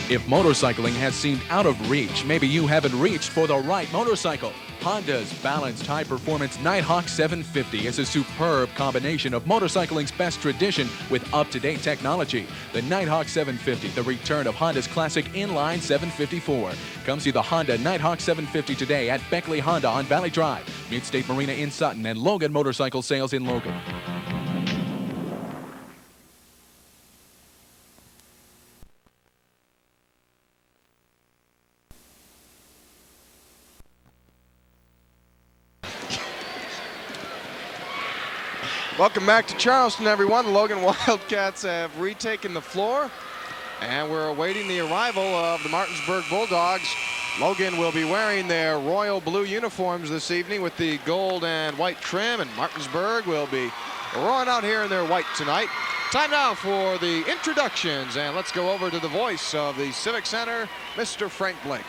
If motorcycling has seemed out of reach, maybe you haven't reached for the right motorcycle. Honda's balanced high-performance Nighthawk 750 is a superb combination of motorcycling's best tradition with up-to-date technology. The Nighthawk 750, the return of Honda's classic inline 754. Come see the Honda Nighthawk 750 today at Beckley Honda on Valley Drive, Mid-State Marina in Sutton, and Logan Motorcycle Sales in Logan. Welcome back to Charleston, everyone. The Logan Wildcats have retaken the floor, and we're awaiting the arrival of the Martinsburg Bulldogs. Logan will be wearing their royal blue uniforms this evening with the gold and white trim, and Martinsburg will be rolling out here in their white tonight. Time now for the introductions, and let's go over to the voice of the Civic Center, Mr. Frank Blake.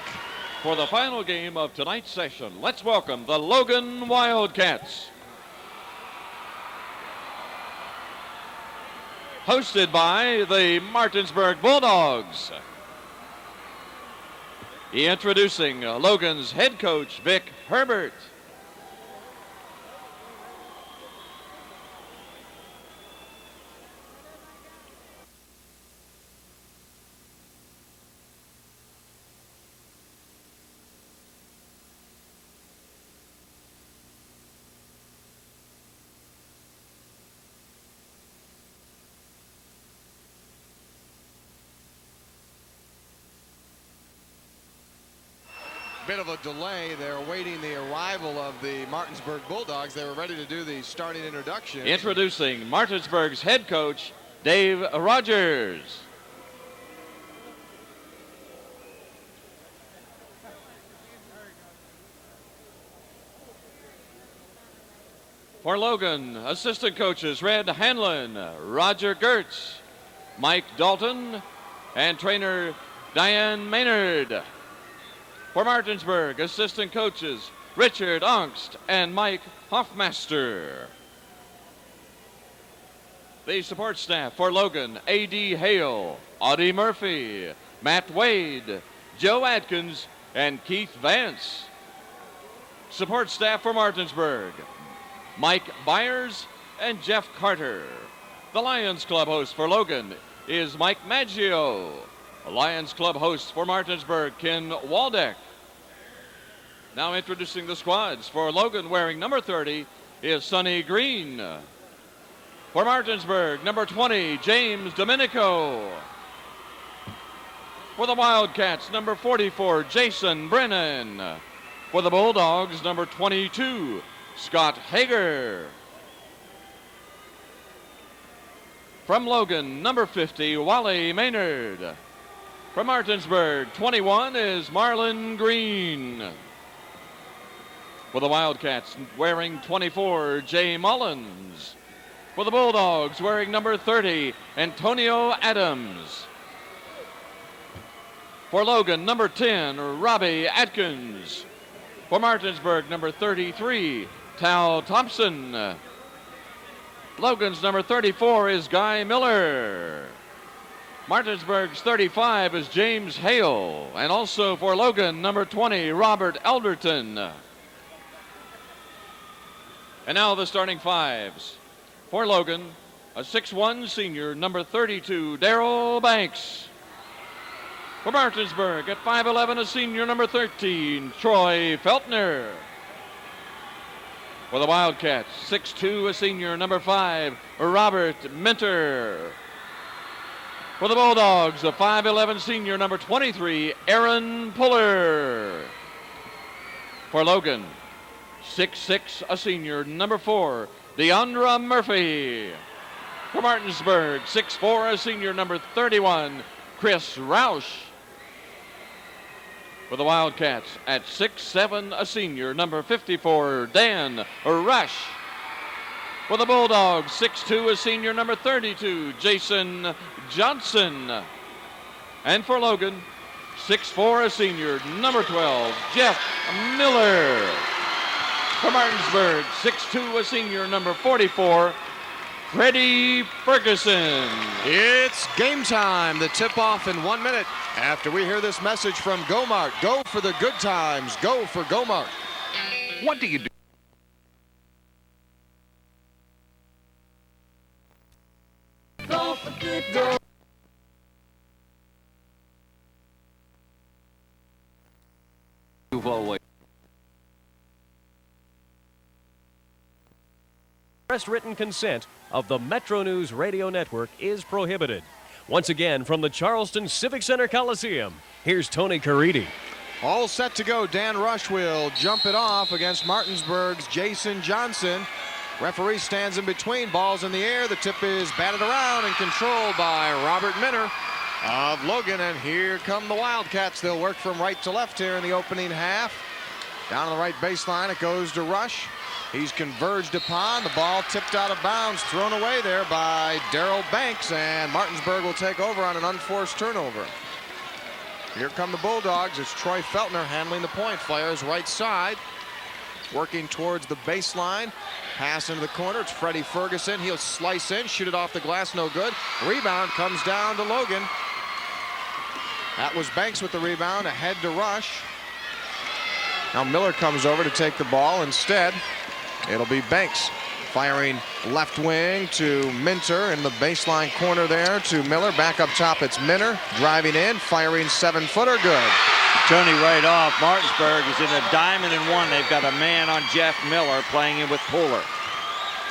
For the final game of tonight's session, let's welcome the Logan Wildcats. Hosted by the Martinsburg Bulldogs. Introducing Logan's head coach, Vic Herbert. Bit of a delay. They're awaiting the arrival of the Martinsburg Bulldogs. They were ready to do the starting introduction. Introducing Martinsburg's head coach, Dave Rogers. For Logan, assistant coaches Red Hanlon, Roger Gertz, Mike Dalton, and trainer Diane Maynard. For Martinsburg, assistant coaches Richard Ongst and Mike Hoffmaster. The support staff for Logan, A.D. Hale, Audie Murphy, Matt Wade, Joe Atkins, and Keith Vance. Support staff for Martinsburg, Mike Byers and Jeff Carter. The Lions Club host for Logan is Mike Maggio. Lions Club host for Martinsburg, Ken Waldeck. Now introducing the squads. For Logan, wearing number 30 is Sonny Green. For Martinsburg, number 20, James Domenico. For the Wildcats, number 44, Jason Brennan. For the Bulldogs, number 22, Scott Hager. From Logan, number 50, Wally Maynard. From Martinsburg, 21 is Marlon Green. For the Wildcats, wearing 24, Jay Mullins. For the Bulldogs, wearing number 30, Antonio Adams. For Logan, number 10, Robbie Atkins. For Martinsburg, number 33, Tal Thompson. Logan's number 34 is Guy Miller. Martinsburg's 35 is James Hale. And also for Logan, number 20, Robert Elderton. And now the starting fives. For Logan, a 6'1 senior, number 32, Darrell Banks. For Martinsburg, at 5'11, a senior, number 13, Troy Feltner. For the Wildcats, 6'2", a senior, number 5, Robert Minter. For the Bulldogs, a 5'11 senior, number 23, Aaron Puller. For Logan, 6'6", a senior, number 4, Deandra Murphy. For Martinsburg, 6'4", a senior, number 31, Chris Roush. For the Wildcats, at 6'7", a senior, number 54, Dan Rush. For the Bulldogs, 6'2", a senior, number 32, Jason Johnson. And for Logan, 6'4", a senior, number 12, Jeff Miller. For Martinsburg, 6'2", a senior, number 44, Freddie Ferguson. It's game time. The tip-off in 1 minute after we hear this message from Go-Mart. Go for the good times. Go for Go-Mart. What do you do? Go for good times. You've always. Express written consent of the MetroNews Radio Network is prohibited. Once again, from the Charleston Civic Center Coliseum, here's Tony Caridi. All set to go. Dan Rush will jump it off against Martinsburg's Jason Johnson. Referee stands in between. Balls in the air. The tip is batted around and controlled by Robert Minner of Logan. And here come the Wildcats. They'll work from right to left here in the opening half. Down on the right baseline, it goes to Rush. He's converged upon. The ball tipped out of bounds, thrown away there by Darrell Banks, and Martinsburg will take over on an unforced turnover. Here come the Bulldogs. It's Troy Feltner handling the point. Fires right side, working towards the baseline. Pass into the corner. It's Freddie Ferguson. He'll slice in, shoot it off the glass, no good. Rebound comes down to Logan. That was Banks with the rebound, ahead to Rush. Now Miller comes over to take the ball. Instead, it'll be Banks firing left wing to Minter in the baseline corner there to Miller. Back up top, it's Minner driving in, firing 7-footer, good. Tony, right off, Martinsburg is in a diamond and one. They've got a man on Jeff Miller playing in with Puller.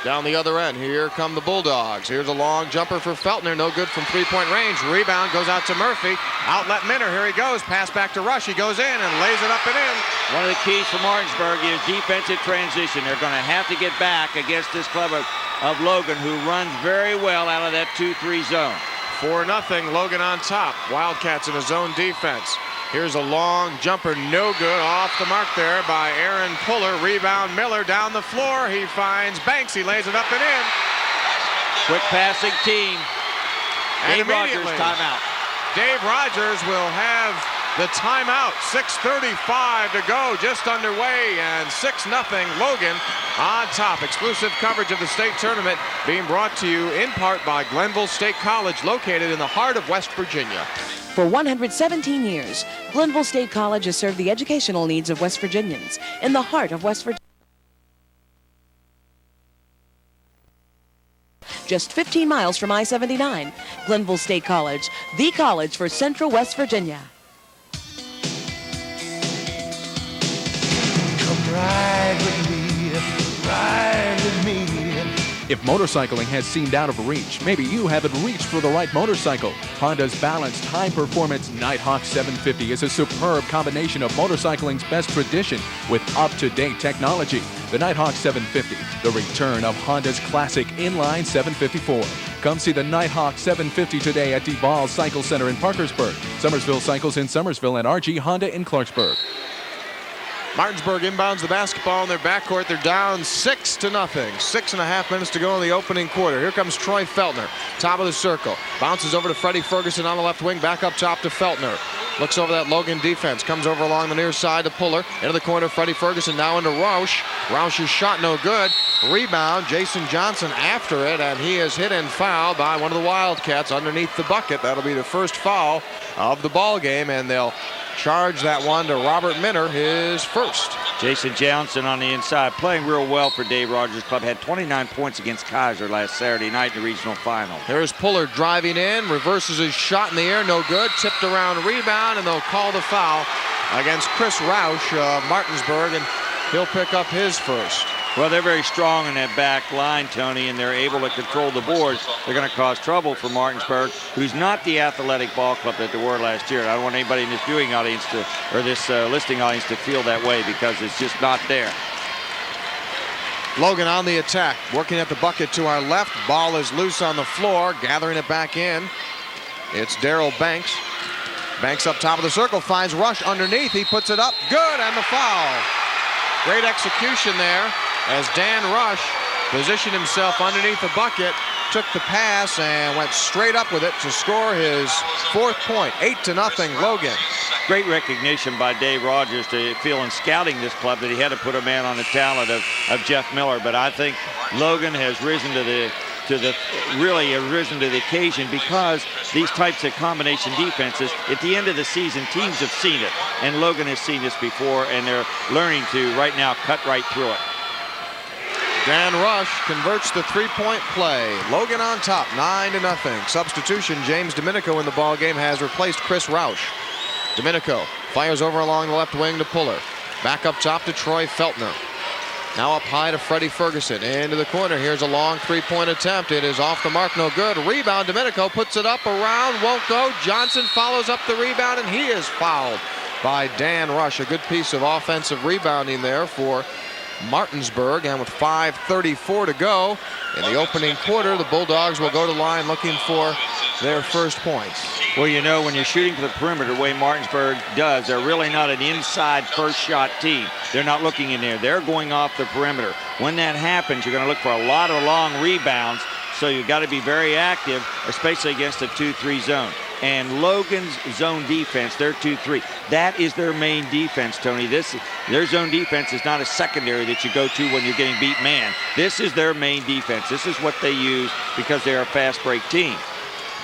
Down the other end, here come the Bulldogs. Here's a long jumper for Feltner, no good from three-point range. Rebound goes out to Murphy. Outlet Minner, here he goes. Pass back to Rush, he goes in and lays it up and in. One of the keys for Martinsburg is defensive transition. They're going to have to get back against this club of Logan, who runs very well out of that 2-3 zone. 4-0, Logan on top. Wildcats in a zone defense. Here's a long jumper, no good, off the mark there by Aaron Puller. Rebound Miller down the floor. He finds Banks, he lays it up and in. Quick passing team. And Dave Rogers, immediately, timeout. Dave Rogers will have the timeout. 6:35 to go, just underway, and 6-0 Logan on top. Exclusive coverage of the state tournament being brought to you in part by Glenville State College, located in the heart of West Virginia. For 117 years, Glenville State College has served the educational needs of West Virginians in the heart of West Virginia. Just 15 miles from I-79, Glenville State College, the college for Central West Virginia. Come ride with me, ride with me. If motorcycling has seemed out of reach, maybe you haven't reached for the right motorcycle. Honda's balanced high-performance Nighthawk 750 is a superb combination of motorcycling's best tradition with up-to-date technology. The Nighthawk 750, the return of Honda's classic inline 754. Come see the Nighthawk 750 today at DeVal Cycle Center in Parkersburg, Summersville Cycles in Summersville, and RG Honda in Clarksburg. Martinsburg inbounds the basketball in their backcourt. They're down 6-0. 6.5 minutes to go in the opening quarter. Here comes Troy Feltner, top of the circle. Bounces over to Freddie Ferguson on the left wing, back up top to Feltner. Looks over that Logan defense, comes over along the near side to Puller. Into the corner, Freddie Ferguson now into Roush. Roush's shot no good. Rebound, Jason Johnson after it, and he is hit and fouled by one of the Wildcats underneath the bucket. That'll be the first foul of the ball game, and they'll charge that one to Robert Minner, his first. Jason Johnson on the inside, playing real well for Dave Rogers' club. Had 29 points against Kaiser last Saturday night in the regional final. There's Puller driving in, reverses his shot in the air, no good. Tipped around, rebound, and they'll call the foul against Chris Roush of Martinsburg, and he'll pick up his first. Well, they're very strong in that back line, Tony, and they're able to control the boards. They're going to cause trouble for Martinsburg, who's not the athletic ball club that they were last year. I don't want anybody in this viewing audience to, or this listening audience to feel that way, because it's just not there. Logan on the attack, working at the bucket to our left. Ball is loose on the floor, gathering it back in. It's Darrell Banks. Banks up top of the circle, finds Rush underneath. He puts it up, good, and the foul. Great execution there as Dan Rush positioned himself underneath the bucket, took the pass, and went straight up with it to score his fourth point. 8-0 Logan. Great recognition by Dave Rogers to feel in scouting this club that he had to put a man on the talent of Jeff Miller. But I think Logan has risen to really risen to the occasion, because these types of combination defenses, at the end of the season, teams have seen it. And Logan has seen this before, and they're learning to right now cut right through it. Dan Rush converts the three-point play. Logan on top, 9-0. Substitution, James Domenico in the ball game has replaced Chris Roush. Domenico fires over along the left wing to Puller. Back up top to Troy Feltner. Now up high to Freddie Ferguson. Into the corner. Here's a long three-point attempt. It is off the mark, no good. Rebound, Domenico puts it up, around, won't go. Johnson follows up the rebound, and he is fouled by Dan Rush. A good piece of offensive rebounding there for Martinsburg, and with 5:34 to go in the opening quarter, the Bulldogs will go to line looking for their first points. Well, you know, when you're shooting for the perimeter the way Martinsburg does, they're really not an inside first shot team. They're not looking in there. They're going off the perimeter. When that happens, you're going to look for a lot of long rebounds, so you've got to be very active, especially against a 2-3 zone. And Logan's zone defense, their 2-3, that is their main defense, Tony. Their zone defense is not a secondary that you go to when you're getting beat man. This is their main defense. This is what they use because they're a fast break team.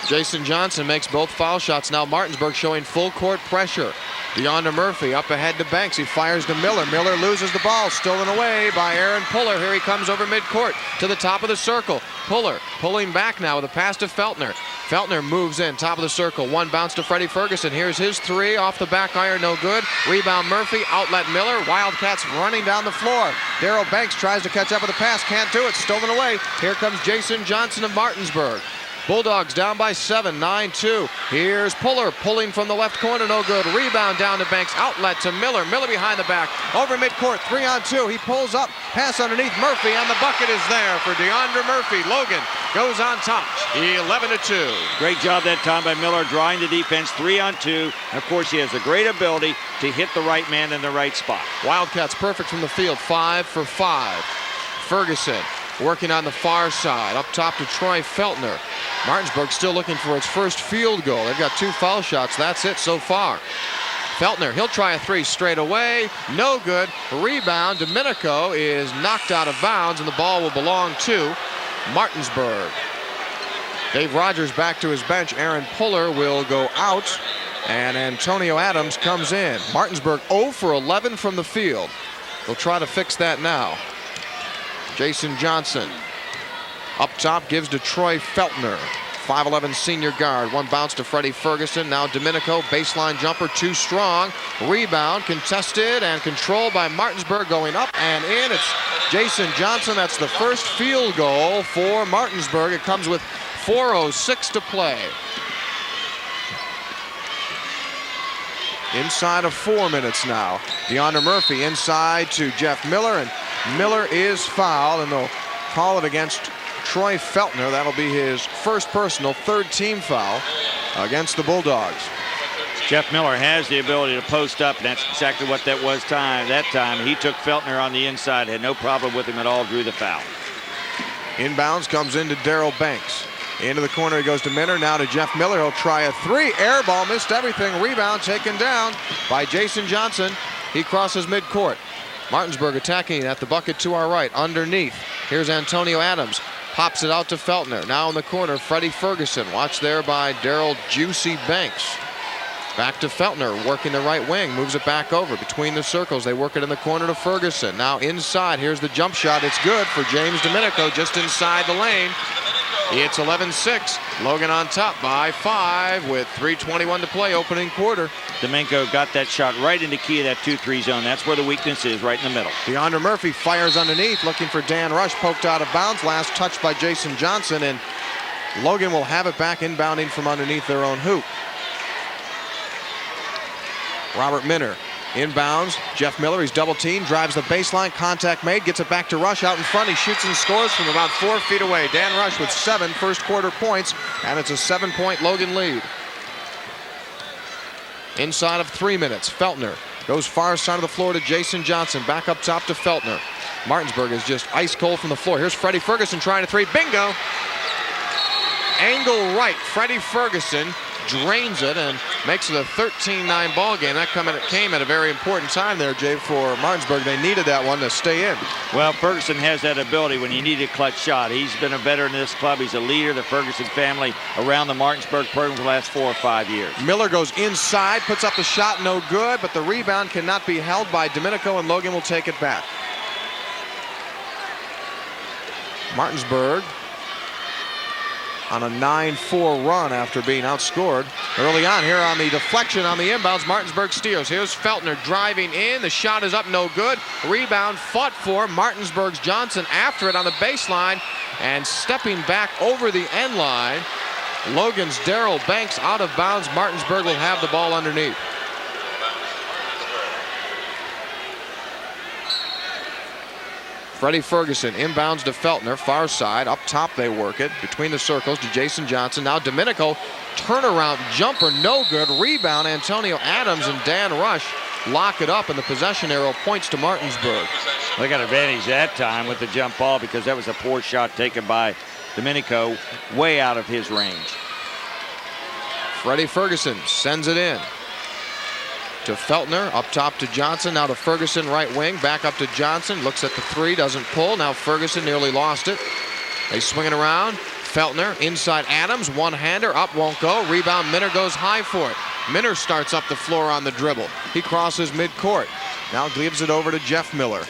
Jason Johnson makes both foul shots. Now Martinsburg showing full court pressure. DeAndre Murphy up ahead to Banks. He fires to Miller. Miller loses the ball. Stolen away by Aaron Puller. Here he comes over midcourt to the top of the circle. Puller pulling back now with a pass to Feltner. Feltner moves in, top of the circle. One bounce to Freddie Ferguson. Here's his three off the back iron, no good. Rebound Murphy, outlet Miller. Wildcats running down the floor. Darrell Banks tries to catch up with a pass, can't do it. Stolen away. Here comes Jason Johnson of Martinsburg. Bulldogs down by 7, 9-2. Here's Puller pulling from the left corner, no good. Rebound down to Banks, outlet to Miller. Miller behind the back, over midcourt, 3-on-2. He pulls up, pass underneath Murphy, and the bucket is there for DeAndre Murphy. Logan goes on top, 11-2. Great job that time by Miller, drawing the defense, 3-on-2. And of course, he has a great ability to hit the right man in the right spot. Wildcats perfect from the field, 5 for 5. Ferguson working on the far side, up top to Troy Feltner. Martinsburg still looking for its first field goal. They've got 2 foul shots. That's it so far. Feltner, he'll try a 3 straight away. No good. Rebound. Domenico is knocked out of bounds, and the ball will belong to Martinsburg. Dave Rogers back to his bench. Aaron Puller will go out, and Antonio Adams comes in. Martinsburg 0 for 11 from the field. They'll try to fix that now. Jason Johnson up top gives to Troy Feltner, 5'11" senior guard. One bounce to Freddie Ferguson. Now Domenico, baseline jumper, too strong. Rebound contested and controlled by Martinsburg, going up and in. It's Jason Johnson. That's the first field goal for Martinsburg. It comes with 4:06 to play. Inside of 4 minutes now. DeAndre Murphy inside to Jeff Miller, and Miller is fouled, and they'll call it against Troy Feltner. That'll be his first personal, 3rd team foul against the Bulldogs. Jeff Miller has the ability to post up, and that's exactly what that was that time. He took Feltner on the inside, had no problem with him at all, drew the foul. Inbounds comes into Darrell Banks. Into the corner he goes to Minner, now to Jeff Miller. He'll try a 3, air ball, missed everything. Rebound taken down by Jason Johnson. He crosses midcourt. Martinsburg attacking at the bucket to our right, underneath. Here's Antonio Adams, pops it out to Feltner. Now in the corner, Freddie Ferguson, watched there by Darrell Juicy Banks. Back to Feltner, working the right wing, moves it back over between the circles. They work it in the corner to Ferguson. Now inside, here's the jump shot. It's good for James Domenico, just inside the lane. It's 11-6. Logan on top by 5 with 3:21 to play, opening quarter. Domenico got that shot right in the key of that 2-3 zone. That's where the weakness is, right in the middle. DeAndre Murphy fires underneath, looking for Dan Rush, poked out of bounds. Last touch by Jason Johnson, and Logan will have it back inbounding from underneath their own hoop. Robert Minner inbounds. Jeff Miller, he's double teamed, drives the baseline, contact made, gets it back to Rush out in front. He shoots and scores from about 4 feet away. Dan Rush with 7 first quarter points, and it's a 7-point Logan lead. Inside of 3 minutes, Feltner goes far side of the floor to Jason Johnson. Back up top to Feltner. Martinsburg is just ice cold from the floor. Here's Freddie Ferguson trying a 3. Bingo! Angle right, Freddie Ferguson drains it and makes it a 13-9 ball game. That came at a very important time there, Jay, for Martinsburg. They needed that one to stay in. Well, Ferguson has that ability when you need a clutch shot. He's been a veteran in this club. He's a leader of the Ferguson family around the Martinsburg program for the last 4 or 5 years. Miller goes inside, puts up the shot, no good, but the rebound cannot be held by Domenico, and Logan will take it back. Martinsburg on a 9-4 run after being outscored early on here on the deflection on the inbounds. Martinsburg steals. Here's Feltner driving in. The shot is up, no good. Rebound fought for. Martinsburg's Johnson after it on the baseline and stepping back over the end line. Logan's Darrell Banks out of bounds. Martinsburg will have the ball underneath. Freddie Ferguson inbounds to Feltner, far side. Up top they work it. Between the circles to Jason Johnson. Now Domenico, turnaround jumper, no good. Rebound, Antonio Adams and Dan Rush lock it up, and the possession arrow points to Martinsburg. They got advantage that time with the jump ball because that was a poor shot taken by Domenico, way out of his range. Freddie Ferguson sends it in to Feltner, up top to Johnson, now to Ferguson, right wing, back up to Johnson, looks at the three, doesn't pull. Now Ferguson nearly lost it. They swing it around. Feltner inside Adams, one-hander, up, won't go. Rebound, Minner goes high for it. Minner starts up the floor on the dribble. He crosses midcourt. Now gives it over to Jeff Miller.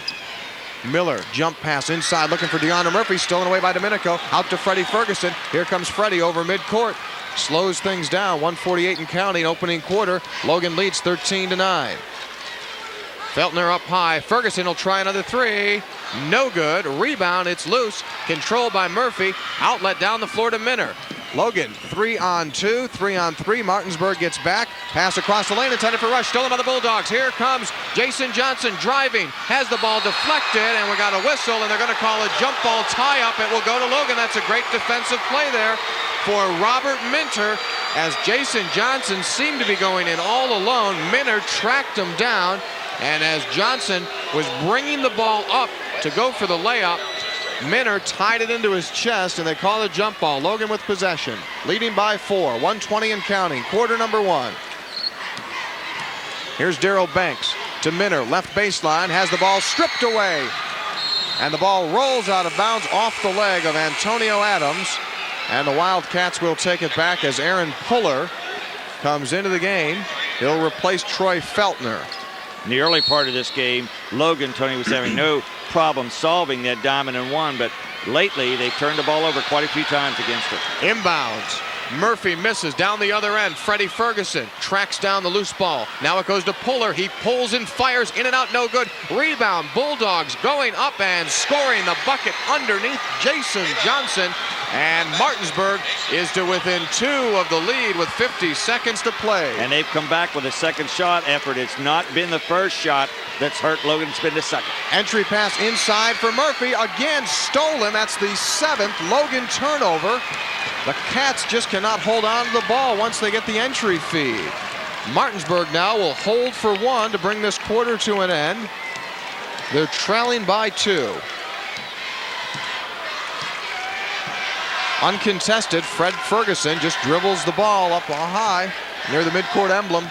Miller, jump pass inside, looking for DeAndre Murphy, stolen away by Domenico. Out to Freddie Ferguson. Here comes Freddie over midcourt. Slows things down, 1:48 and counting, opening quarter. Logan leads 13-9. Feltner up high. Ferguson will try another three. No good. Rebound, it's loose. Controlled by Murphy. Outlet down the floor to Minner. Logan, 3-on-2, 3-on-3. Martinsburg gets back. Pass across the lane, intended for Rush. Stolen by the Bulldogs. Here comes Jason Johnson driving. Has the ball deflected, and we got a whistle, and they're going to call a jump ball tie-up. It will go to Logan. That's a great defensive play there for Robert Minter, as Jason Johnson seemed to be going in all alone. Minter tracked him down, and as Johnson was bringing the ball up to go for the layup, Minter tied it into his chest, and they call a jump ball. Logan with possession, leading by 4, 1:20 and counting, quarter number 1. Here's Darrell Banks to Minter, left baseline, has the ball stripped away, and the ball rolls out of bounds off the leg of Antonio Adams, and the Wildcats will take it back as Aaron Puller comes into the game. He'll replace Troy Feltner. In the early part of this game, Logan, Tony, was having no problem solving that diamond and one, but lately they've turned the ball over quite a few times against it. Inbounds. Murphy misses down the other end. Freddie Ferguson tracks down the loose ball. Now it goes to Puller. He pulls and fires in and out, no good. Rebound. Bulldogs going up and scoring the bucket underneath Jason Johnson. And Martinsburg is to within 2 of the lead with 50 seconds to play. And they've come back with a second shot effort. It's not been the first shot that's hurt Logan. It's been the second. Entry pass inside for Murphy. Again stolen. That's the 7th Logan turnover. The Cats just cannot hold on to the ball once they get the entry feed. Martinsburg now will hold for 1 to bring this quarter to an end. They're trailing by 2. Uncontested, Fred Ferguson just dribbles the ball up high near the midcourt emblem.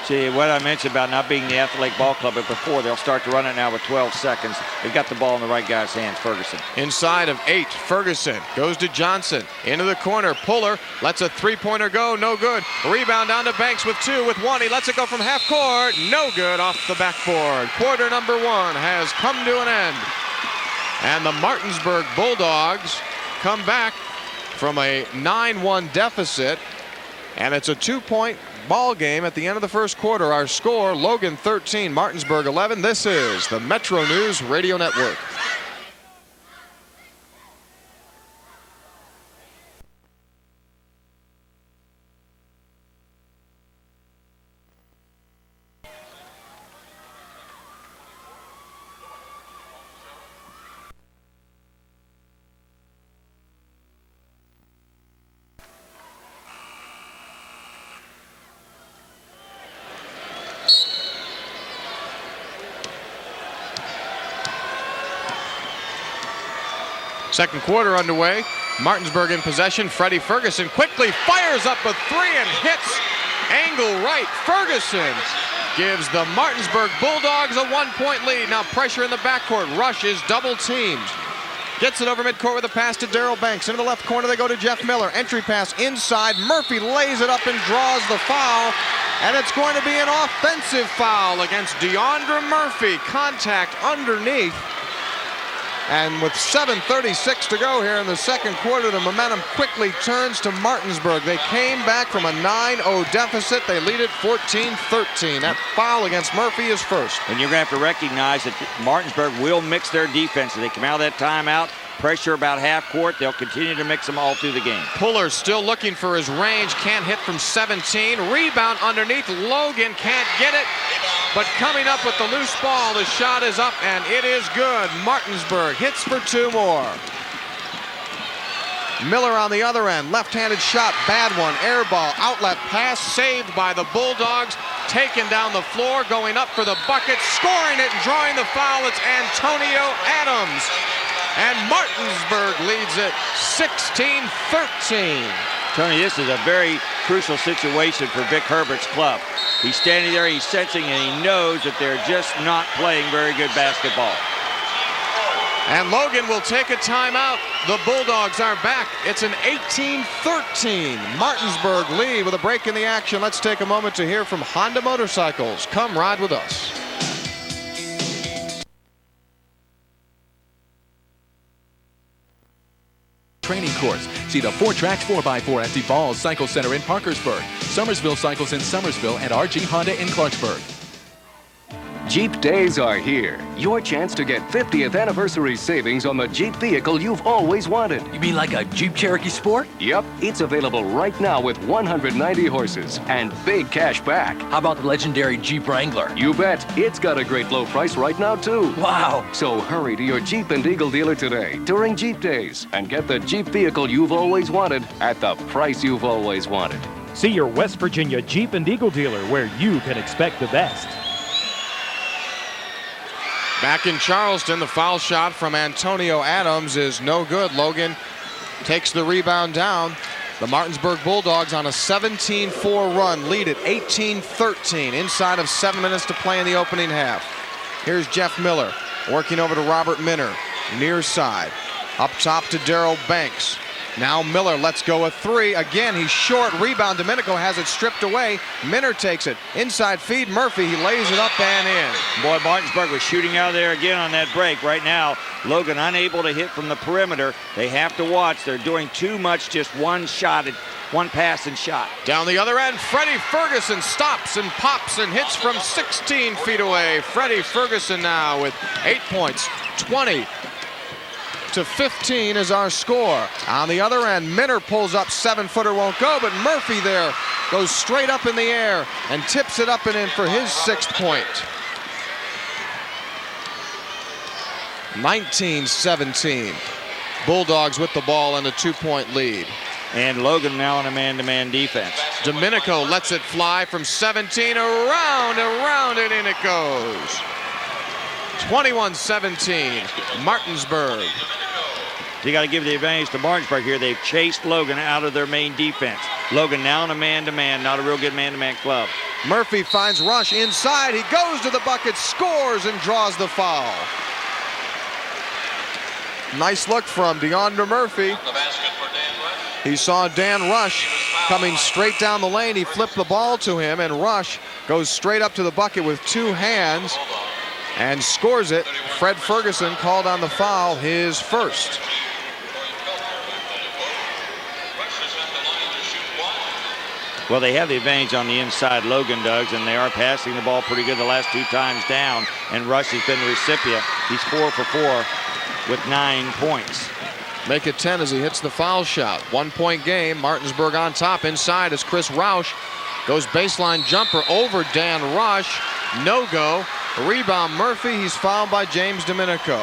See, what I mentioned about not being the Athletic Ball Club, but before they'll start to run it now with 12 seconds. They've got the ball in the right guy's hands, Ferguson. Inside of 8, Ferguson goes to Johnson. Into the corner, Puller lets a three-pointer go, no good. Rebound down to Banks with 2, with 1. He lets it go from half court, no good off the backboard. Quarter number 1 has come to an end. And the Martinsburg Bulldogs come back from a 9-1 deficit, and it's a 2-point ball game at the end of the first quarter. Our score, Logan 13, Martinsburg 11. This is the Metro News Radio Network. Second quarter underway. Martinsburg in possession. Freddie Ferguson quickly fires up a three and hits angle right. Ferguson gives the Martinsburg Bulldogs a 1-point lead. Now pressure in the backcourt. Rush is double teamed. Gets it over midcourt with a pass to Darrell Banks. Into the left corner they go to Jeff Miller. Entry pass inside. Murphy lays it up and draws the foul. And it's going to be an offensive foul against DeAndre Murphy. Contact underneath. And with 7:36 to go here in the second quarter, the momentum quickly turns to Martinsburg. They came back from a 9-0 deficit. They lead it 14-13. That foul against Murphy is first. And you're going to have to recognize that Martinsburg will mix their defense. As they come out of that timeout, pressure about half court, they'll continue to mix them all through the game. Puller still looking for his range. Can't hit from 17. Rebound underneath. Logan can't get it. But coming up with the loose ball, the shot is up, and it is good. Martinsburg hits for two more. Miller on the other end, left-handed shot, bad one, air ball, outlet pass, saved by the Bulldogs, taken down the floor, going up for the bucket, scoring it and drawing the foul, it's Antonio Adams. And Martinsburg leads it 16-13. Tony, this is a very crucial situation for Vic Herbert's club. He's standing there, he's sensing, and he knows that they're just not playing very good basketball. And Logan will take a timeout. The Bulldogs are back. It's an 18-13 Martinsburg lead with a break in the action. Let's take a moment to hear from Honda Motorcycles. Come ride with us. Training course. See the 4-Tracks 4x4 Empty Balls Cycle Center in Parkersburg, Somersville Cycles in Somersville, and RG Honda in Clarksburg. Jeep days are here. Your chance to get 50th anniversary savings on the Jeep vehicle you've always wanted. You mean like a Jeep Cherokee Sport? Yep, it's available right now with 190 horses and big cash back. How about the legendary Jeep Wrangler? You bet. It's got a great low price right now, too. Wow. So hurry to your Jeep and Eagle dealer today during Jeep days and get the Jeep vehicle you've always wanted at the price you've always wanted. See your West Virginia Jeep and Eagle dealer where you can expect the best. Back in Charleston, the foul shot from Antonio Adams is no good. Logan takes the rebound down. The Martinsburg Bulldogs on a 17-4 run, lead at 18-13 inside of 7 minutes to play in the opening half. Here's Jeff Miller working over to Robert Minner, near side. Up top to Darrell Banks. Now Miller lets go a three. Again, he's short. Rebound. Domenico has it stripped away. Minner takes it. Inside feed. Murphy. He lays it up and in. Boy, Martinsburg was shooting out of there again on that break. Right now, Logan unable to hit from the perimeter. They have to watch. They're doing too much, just one shot, one pass and shot. Down the other end, Freddie Ferguson stops and pops and hits from 16 feet away. Freddie Ferguson now with 8 points. 20-15 is our score. On the other end, Minner pulls up, 7-footer won't go, but Murphy there goes straight up in the air and tips it up and in for his 6th point. 19-17. Bulldogs with the ball and a 2-point lead. And Logan now in a man-to-man defense. Domenico lets it fly from 17, around and in it goes. 21-17, Martinsburg. You got to give the advantage to Martinsburg here. They've chased Logan out of their main defense. Logan now in a man-to-man, not a real good man-to-man club. Murphy finds Rush inside. He goes to the bucket, scores, and draws the foul. Nice look from DeAndre Murphy. He saw Dan Rush coming straight down the lane. He flipped the ball to him, and Rush goes straight up to the bucket with 2 hands and scores it. Fred Ferguson called on the foul, his first. Well, they have the advantage on the inside, Logan does, and they are passing the ball pretty good the last 2 times down, and Rush has been the recipient. He's 4 for 4 with 9 points. Make it 10 as he hits the foul shot. 1-point game. Martinsburg on top. Inside as Chris Roush goes baseline jumper over Dan Rush. No go. Rebound Murphy. He's fouled by James Domenico.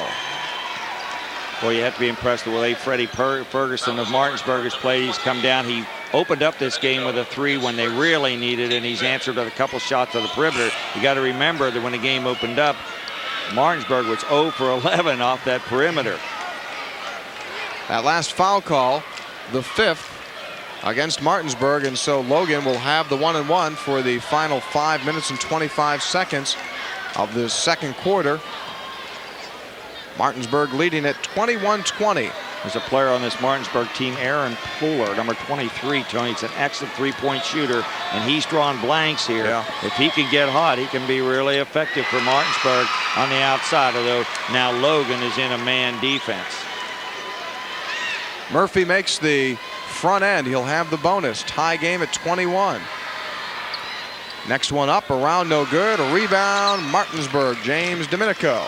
Well, you have to be impressed with the way Freddie Ferguson of Martinsburg has played. He's come down. He opened up this game with a 3 when they really needed it, and he's answered with a couple shots on the perimeter. You got to remember that when the game opened up, Martinsburg was 0 for 11 off that perimeter. That last foul call, the 5th against Martinsburg, and so Logan will have the 1-and-1 for the final 5 minutes and 25 seconds of the second quarter. Martinsburg leading at 21-20. There's a player on this Martinsburg team, Aaron Pooler, number 23, Tony. It's an excellent three-point shooter, and he's drawn blanks here. Yeah. If he can get hot, he can be really effective for Martinsburg on the outside, although now Logan is in a man defense. Murphy makes the front end. He'll have the bonus. Tie game at 21. Next one up, around no good. A rebound, Martinsburg, James Domenico.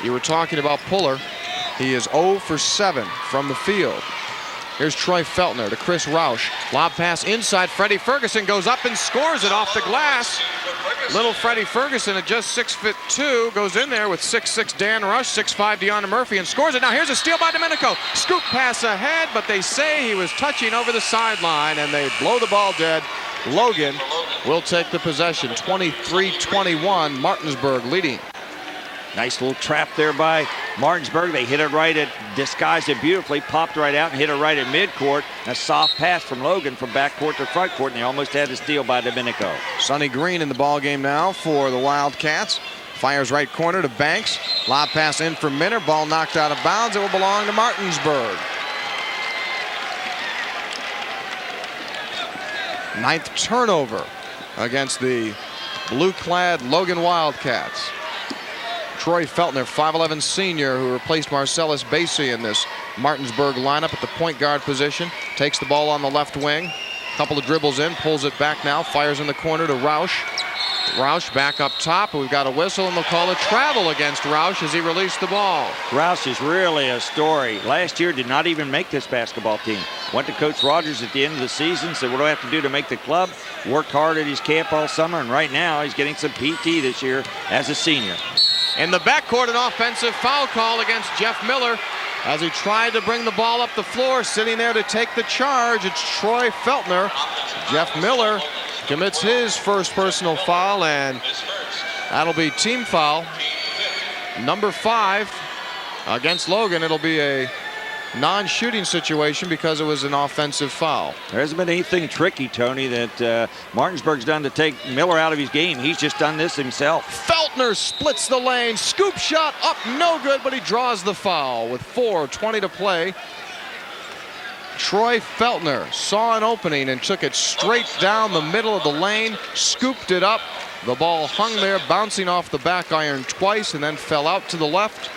You were talking about Puller. He is 0 for 7 from the field. Here's Troy Feltner to Chris Roush. Lob pass inside. Freddie Ferguson goes up and scores it off the glass. Little Freddie Ferguson at just 6'2" goes in there with 6'6" Dan Rush, 6'5" DeAndre Murphy, and scores it. Now here's a steal by Domenico. Scoop pass ahead, but they say he was touching over the sideline, and they blow the ball dead. Logan will take the possession. 23-21, Martinsburg leading. Nice little trap there by Martinsburg. They hit it right at, disguised it beautifully, popped right out and hit it right at midcourt. A soft pass from Logan from backcourt to frontcourt, and they almost had a steal by Domenico. Sonny Green in the ball game now for the Wildcats. Fires right corner to Banks. Lob pass in for Minner. Ball knocked out of bounds. It will belong to Martinsburg. 9th turnover against the blue-clad Logan Wildcats. Troy Feltner, 5'11" senior, who replaced Marcellus Basie in this Martinsburg lineup at the point guard position. Takes the ball on the left wing. Couple of dribbles in, pulls it back now, fires in the corner to Roush. Roush back up top. We've got a whistle, and they'll call a travel against Roush as he released the ball. Roush is really a story. Last year did not even make this basketball team. Went to Coach Rogers at the end of the season, said, what do I have to do to make the club? Worked hard at his camp all summer, and right now he's getting some PT this year as a senior. In the backcourt, an offensive foul call against Jeff Miller as he tried to bring the ball up the floor. Sitting there to take the charge, it's Troy Feltner. Jeff Miller commits his first personal foul, and that'll be team foul number 5 against Logan. It'll be a non-shooting situation because it was an offensive foul. There hasn't been anything tricky, Tony, that Martinsburg's done to take Miller out of his game. He's just done this himself. Feltner splits the lane. Scoop shot up, no good, but he draws the foul with 4:20 to play. Troy Feltner saw an opening and took it straight down the middle of the lane, scooped it up. The ball hung there, bouncing off the back iron twice, and then fell out to the left.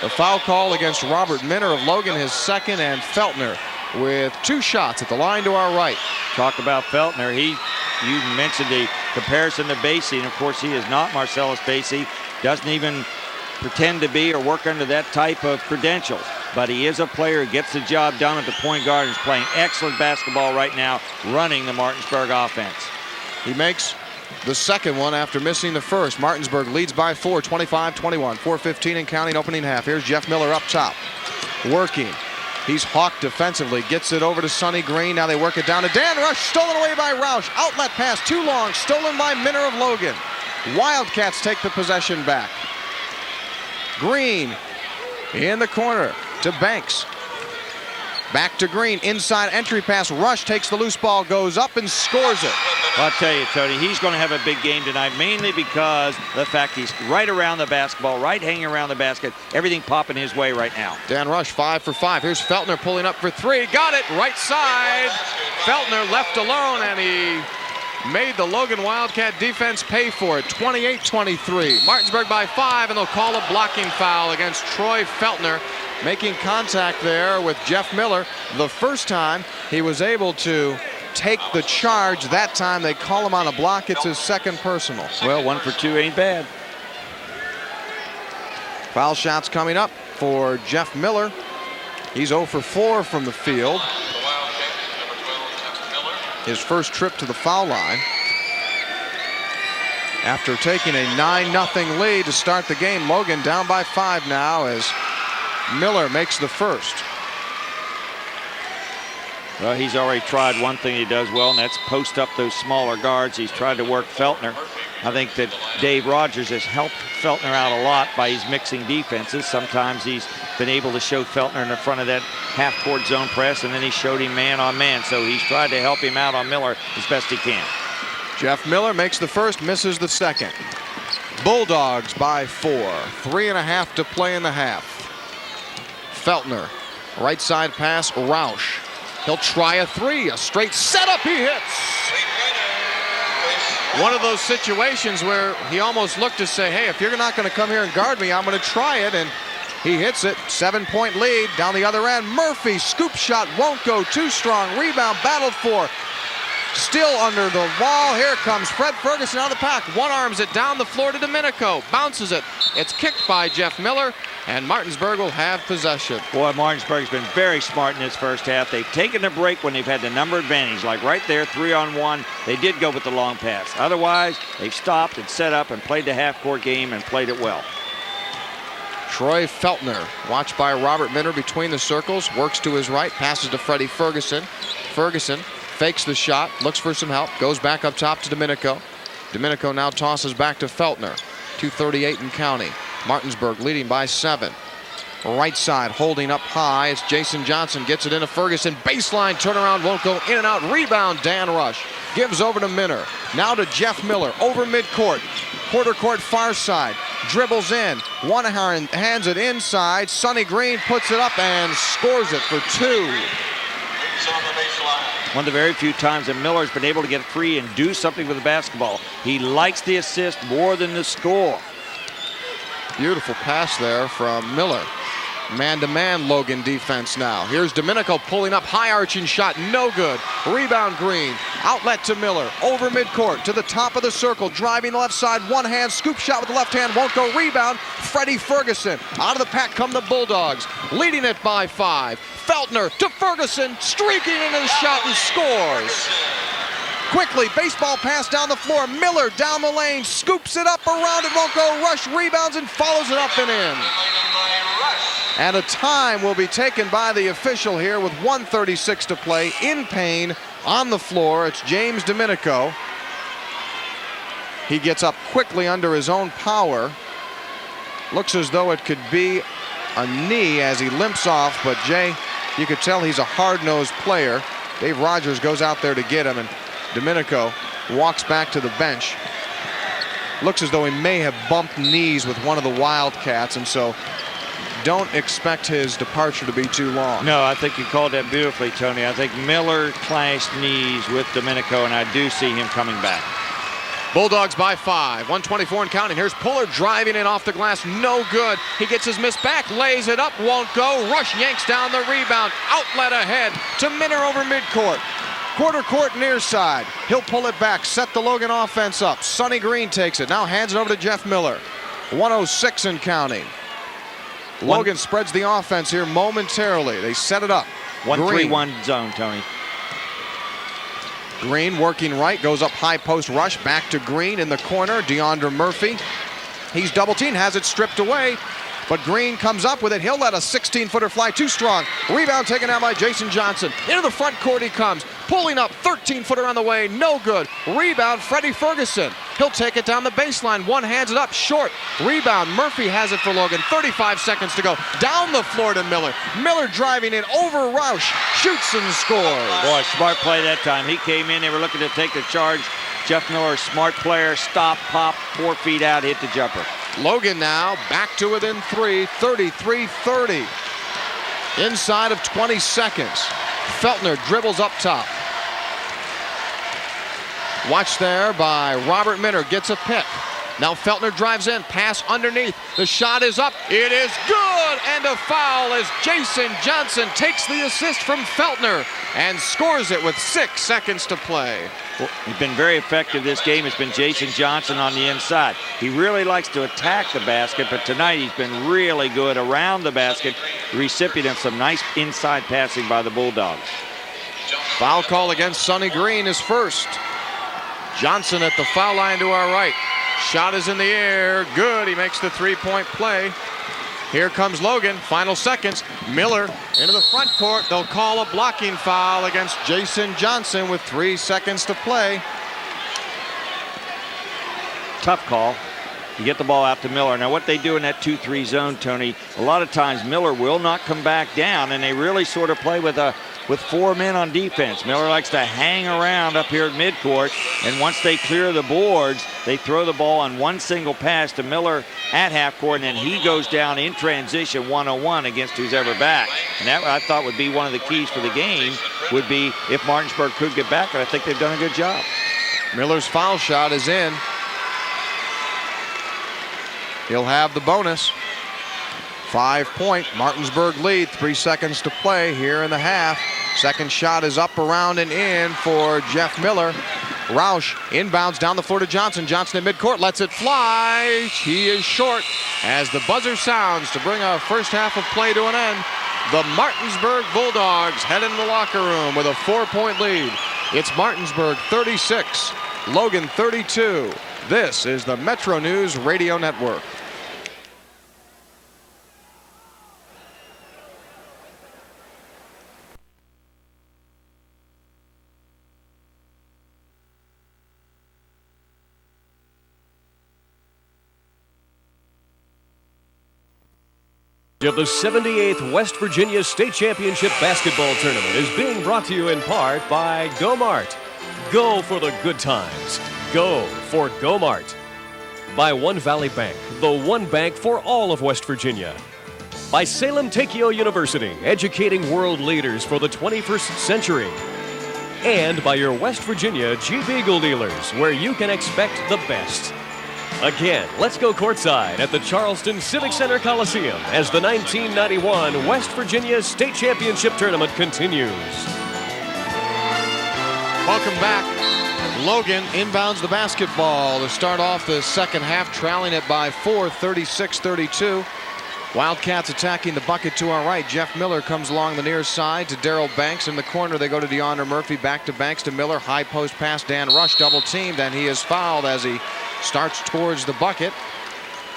The foul call against Robert Minner of Logan, his second, and Feltner with 2 shots at the line to our right. Talk about Feltner. You mentioned the comparison to Basie, and of course he is not Marcellus Basie. Doesn't even pretend to be or work under that type of credentials. But he is a player who gets the job done at the point guard and is playing excellent basketball right now, running the Martinsburg offense. He makes the second one after missing the first. Martinsburg leads by 4, 25-21. 4:15 and counting opening half. Here's Jeff Miller up top, working. He's hawked defensively, gets it over to Sonny Green. Now they work it down to Dan Rush, stolen away by Roush. Outlet pass too long, stolen by Minner of Logan. Wildcats take the possession back. Green in the corner to Banks. Back to Green, inside entry pass. Rush takes the loose ball, goes up and scores it. Well, I'll tell you, Tony, he's going to have a big game tonight, mainly because the fact he's right around the basketball, right hanging around the basket, everything popping his way right now. Dan Rush 5 for 5. Here's Feltner pulling up for 3. Got it, right side. Feltner left alone, and he made the Logan Wildcat defense pay for it. 28-23. Martinsburg by 5, and they'll call a blocking foul against Troy Feltner, making contact there with Jeff Miller. The first time he was able to take the charge. That time they call him on a block. It's his second personal. Well, 1 for 2 ain't bad. Foul shots coming up for Jeff Miller. He's 0 for 4 from the field. His first trip to the foul line after taking a 9-0 lead to start the game. Logan down by 5 now as Miller makes the first. Well, he's already tried one thing he does well, and that's post up those smaller guards. He's tried to work Feltner. I think that Dave Rogers has helped Feltner out a lot by his mixing defenses. Sometimes he's been able to show Feltner in the front of that half-court zone press, and then he showed him man-on-man. So he's tried to help him out on Miller as best he can. Jeff Miller makes the first, misses the second. Bulldogs by 4. 3.5 to play in the half. Feltner, right side pass, Roush. He'll try a three, a straight setup, he hits. One of those situations where he almost looked to say, hey, if you're not going to come here and guard me, I'm going to try it, and he hits it. 7-point lead down the other end. Murphy, scoop shot, won't go, too strong. Rebound, battled for. Still under the wall. Here comes Fred Ferguson out of the pack. One arms it down the floor to Domenico. Bounces it. It's kicked by Jeff Miller, and Martinsburg will have possession. Boy, Martinsburg's been very smart in this first half. They've taken a break when they've had the number advantage, like right there, 3-on-1. They did go with the long pass. Otherwise, they've stopped and set up and played the half-court game and played it well. Troy Feltner, watched by Robert Minner between the circles, works to his right, passes to Freddie Ferguson. Ferguson fakes the shot, looks for some help, goes back up top to Domenico. Domenico now tosses back to Feltner. 2:38 and counting. Martinsburg leading by 7. Right side holding up high. It's Jason Johnson, gets it into Ferguson. Baseline turnaround, won't go in and out. Rebound, Dan Rush. Gives over to Minner. Now to Jeff Miller, over midcourt. Quarter court far side. Dribbles in. One hand hands it inside. Sonny Green puts it up and scores it for 2. One of the very few times that Miller's been able to get free and do something with the basketball. He likes the assist more than the score. Beautiful pass there from Miller. Man-to-man Logan defense now. Here's Domenico pulling up, high arching shot, no good. Rebound Green, outlet to Miller, over midcourt to the top of the circle, driving the left side, one hand, scoop shot with the left hand, won't go, rebound. Freddie Ferguson, out of the pack come the Bulldogs, leading it by 5. Feltner to Ferguson, streaking into the shot and scores. Quickly, baseball pass down the floor, Miller down the lane, scoops it up around it, won't go, Rush rebounds and follows it up and in. And a time will be taken by the official here with 1:36 to play. In pain on the floor, it's James Domenico. He gets up quickly under his own power. Looks as though it could be a knee as he limps off, but Jay, you could tell he's a hard-nosed player. Dave Rogers goes out there to get him, and Domenico walks back to the bench. Looks as though he may have bumped knees with one of the Wildcats, and so don't expect his departure to be too long. No, I think you called that beautifully, Tony. I think Miller clashed knees with Domenico, and I do see him coming back. Bulldogs by 5, 124 and counting. Here's Puller driving in off the glass, no good. He gets his miss back, lays it up, won't go. Rush yanks down the rebound, outlet ahead to Minner over midcourt. Quarter court near side. He'll pull it back, set the Logan offense up. Sonny Green takes it, now hands it over to Jeff Miller. 106 and counting. Logan spreads the offense here momentarily. They set it up. 1-3-1 zone, Tony. Green working right, goes up high post rush, back to Green in the corner. DeAndre Murphy. He's double teamed, has it stripped away, but Green comes up with it. He'll let a 16-footer fly, too strong. Rebound taken out by Jason Johnson. Into the front court he comes, pulling up, 13-footer on the way, no good. Rebound, Freddie Ferguson. He'll take it down the baseline, one hands it up, short. Rebound, Murphy has it for Logan, 35 seconds to go. Down the floor to Miller. Miller driving in over Roush, shoots and scores. Boy, smart play that time. He came in, they were looking to take the charge. Jeff Miller, smart player, stop, pop, 4 feet out, hit the jumper. Logan now back to within 3, 33-30. Inside of 20 seconds. Feltner dribbles up top. Watched there by Robert Minner, gets a pick. Now Feltner drives in, pass underneath. The shot is up, it is good, and a foul as Jason Johnson takes the assist from Feltner and scores it with 6 seconds to play. Well, he's been very effective this game. It's been Jason Johnson on the inside. He really likes to attack the basket, but tonight he's been really good around the basket, the recipient of some nice inside passing by the Bulldogs. Foul call against Sonny Green is first. Johnson at the foul line to our right. Shot is in the air, good. He makes the 3-point play. Here comes Logan, final seconds. Miller into the front court. They'll call a blocking foul against Jason Johnson with 3 seconds to play. tough call. You get the ball out to Miller. Now what they do in that 2-3 zone, Tony, a lot of times Miller will not come back down, and they really sort of play with 4 men on defense. Miller likes to hang around up here at midcourt, and once they clear the boards, they throw the ball on one single pass to Miller at half court, and then he goes down in transition 1-on-1 against who's ever back. And that, I thought, would be one of the keys for the game, would be if Martinsburg could get back, and I think they've done a good job. Miller's foul shot is in. He'll have the bonus. 5-point Martinsburg lead, 3 seconds to play here in the half. Second shot is up, around, and in for Jeff Miller. Roush inbounds down the floor to Johnson. Johnson at midcourt, lets it fly. He is short as the buzzer sounds to bring our first half of play to an end. The Martinsburg Bulldogs head into the locker room with a 4-point lead. It's Martinsburg 36, Logan 32. This is the Metro News Radio Network. Of the 78th West Virginia State Championship Basketball Tournament is being brought to you in part by GoMart. Go for the good times. Go for GoMart. By One Valley Bank, the one bank for all of West Virginia. By Salem Takeo University, educating world leaders for the 21st century. And by your West Virginia Jeep Eagle dealers, where you can expect the best. Again, let's go courtside at the Charleston Civic Center Coliseum as the 1991 West Virginia State Championship Tournament continues. Welcome back. Logan inbounds the basketball to start off the second half, trailing it by 4, 36-32. Wildcats attacking the bucket to our right. Jeff Miller comes along the near side to Darrell Banks. In the corner, they go to DeAndre Murphy. Back to Banks to Miller. High post pass. Dan Rush double teamed, and he is fouled as he starts towards the bucket.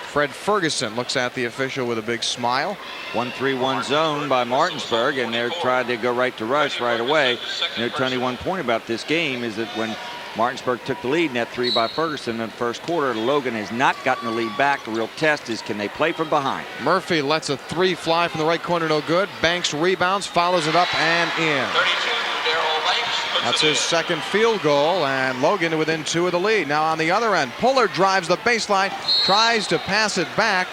Fred Ferguson looks at the official with a big smile. 1-3-1 zone by Martinsburg, and they're trying to go right to Rush right away. You know, Tony, one point about this game is that when Martinsburg took the lead in that 3 by Ferguson in the first quarter, Logan has not gotten the lead back. The real test is, can they play from behind? Murphy lets a 3 fly from the right corner, no good. Banks rebounds, follows it up and in. 32, Darrell Banks. That's his second field goal, and Logan within 2 of the lead. Now on the other end, Puller drives the baseline, tries to pass it back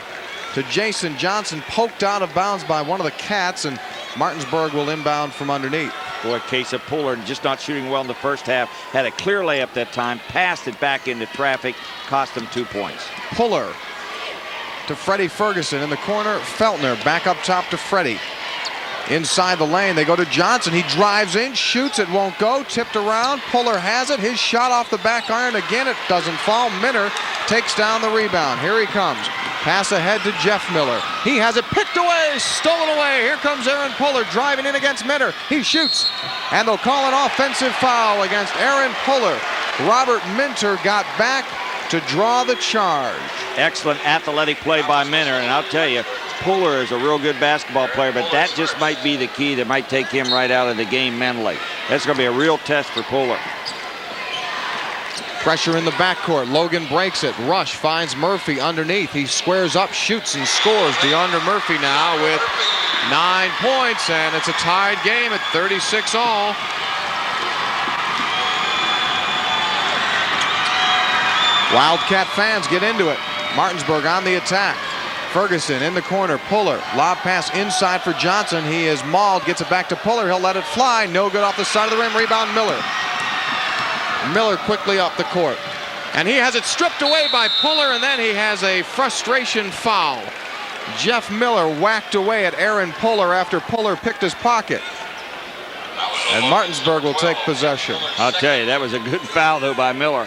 to Jason Johnson, poked out of bounds by one of the Cats, and Martinsburg will inbound from underneath. Boy, a case of Puller just not shooting well in the first half. Had a clear layup that time, passed it back into traffic, cost them 2 points. Puller to Freddie Ferguson in the corner. Feltner back up top to Freddie. Inside the lane, they go to Johnson. He drives in, shoots, it won't go. Tipped around, Puller has it. His shot off the back iron again, it doesn't fall. Minner takes down the rebound. Here he comes. Pass ahead to Jeff Miller. He has it picked away, stolen away. Here comes Aaron Puller driving in against Minner. He shoots, and they'll call an offensive foul against Aaron Puller. Robert Minter got back to draw the charge. Excellent athletic play by Minner, and I'll tell you, Puller is a real good basketball player, but that just might be the key that might take him right out of the game mentally. That's going to be a real test for Puller. Pressure in the backcourt. Logan breaks it. Rush finds Murphy underneath. He squares up, shoots, and scores. DeAndre Murphy now with 9 points, and it's a tied game at 36 all. Wildcat fans get into it. Martinsburg on the attack. Ferguson in the corner. Puller. Lob pass inside for Johnson. He is mauled. Gets it back to Puller. He'll let it fly. No good off the side of the rim. Rebound Miller. Miller quickly up the court. And he has it stripped away by Puller, and then he has a frustration foul. Jeff Miller whacked away at Aaron Puller after Puller picked his pocket. And Martinsburg will take possession. I'll tell you, that was a good foul, though, by Miller.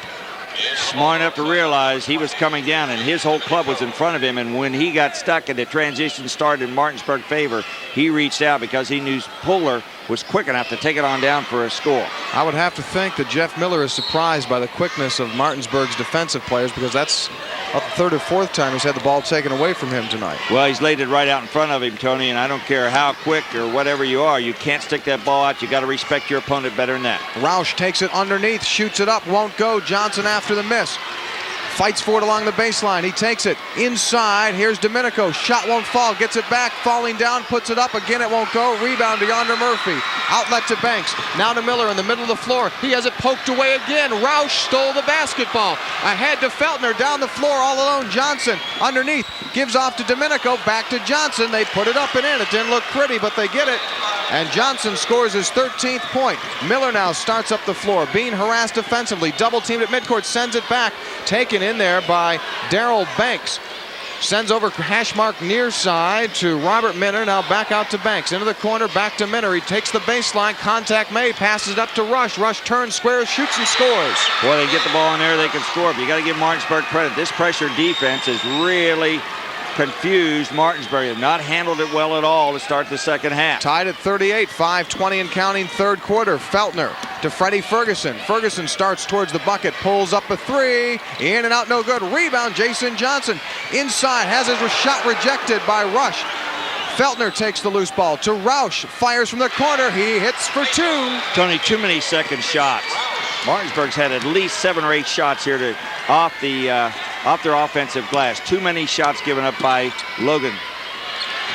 Smart enough to realize he was coming down, and his whole club was in front of him. And when he got stuck and the transition started in Martinsburg favor, he reached out because he knew Puller was quick enough to take it on down for a score. I would have to think that Jeff Miller is surprised by the quickness of Martinsburg's defensive players, because that's about the third or fourth time he's had the ball taken away from him tonight. Well, he's laid it right out in front of him, Tony, and I don't care how quick or whatever you are, you can't stick that ball out. You got to respect your opponent better than that. Roush takes it underneath, shoots it up, won't go. Johnson after the miss. Fights for it along the baseline. He takes it inside. Here's Domenico. Shot won't fall. Gets it back. Falling down. Puts it up. Again, it won't go. Rebound to DeAndre Murphy. Outlet to Banks. Now to Miller in the middle of the floor. He has it poked away again. Roush stole the basketball. Ahead to Feltner. Down the floor all alone. Johnson underneath. Gives off to Domenico. Back to Johnson. They put it up and in. It didn't look pretty, but they get it. And Johnson scores his 13th point. Miller now starts up the floor. Being harassed defensively. Double teamed at midcourt. Sends it back. Taken in there by Daryl Banks. Sends over hash mark near side to Robert Minner. Now back out to Banks. Into the corner, back to Minner. He takes the baseline. Contact made. Passes it up to Rush. Rush turns, squares, shoots, and scores. Boy, they get the ball in there, they can score. But you got to give Martinsburg credit. This pressure defense is really confused Martinsburg. They have not handled it well at all to start the second half. Tied at 38, 5:20 and counting third quarter. Feltner to Freddie Ferguson. Ferguson starts towards the bucket, pulls up a three, in and out, no good. Rebound, Jason Johnson. Inside, has his shot rejected by Rush. Feltner takes the loose ball to Roush, fires from the corner, he hits for two. Tony, too many second shots. Martinsburg's had at least 7 or 8 shots here off their offensive glass. Too many shots given up by Logan.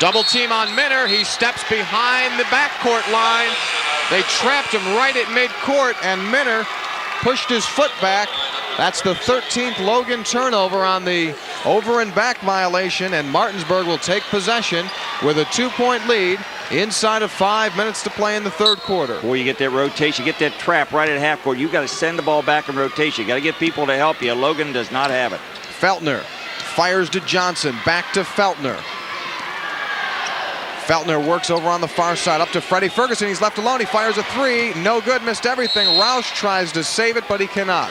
Double team on Minner. He steps behind the backcourt line. They trapped him right at midcourt, and Minner pushed his foot back. That's the 13th Logan turnover on the over and back violation, and Martinsburg will take possession with a 2-point lead inside of 5 minutes to play in the third quarter. Boy, you get that rotation, you get that trap right at half court. You've got to send the ball back in rotation. You got to get people to help you. Logan does not have it. Feltner fires to Johnson, back to Feltner. Feltner works over on the far side, up to Freddie Ferguson. He's left alone. He fires a three. No good, missed everything. Roush tries to save it, but he cannot.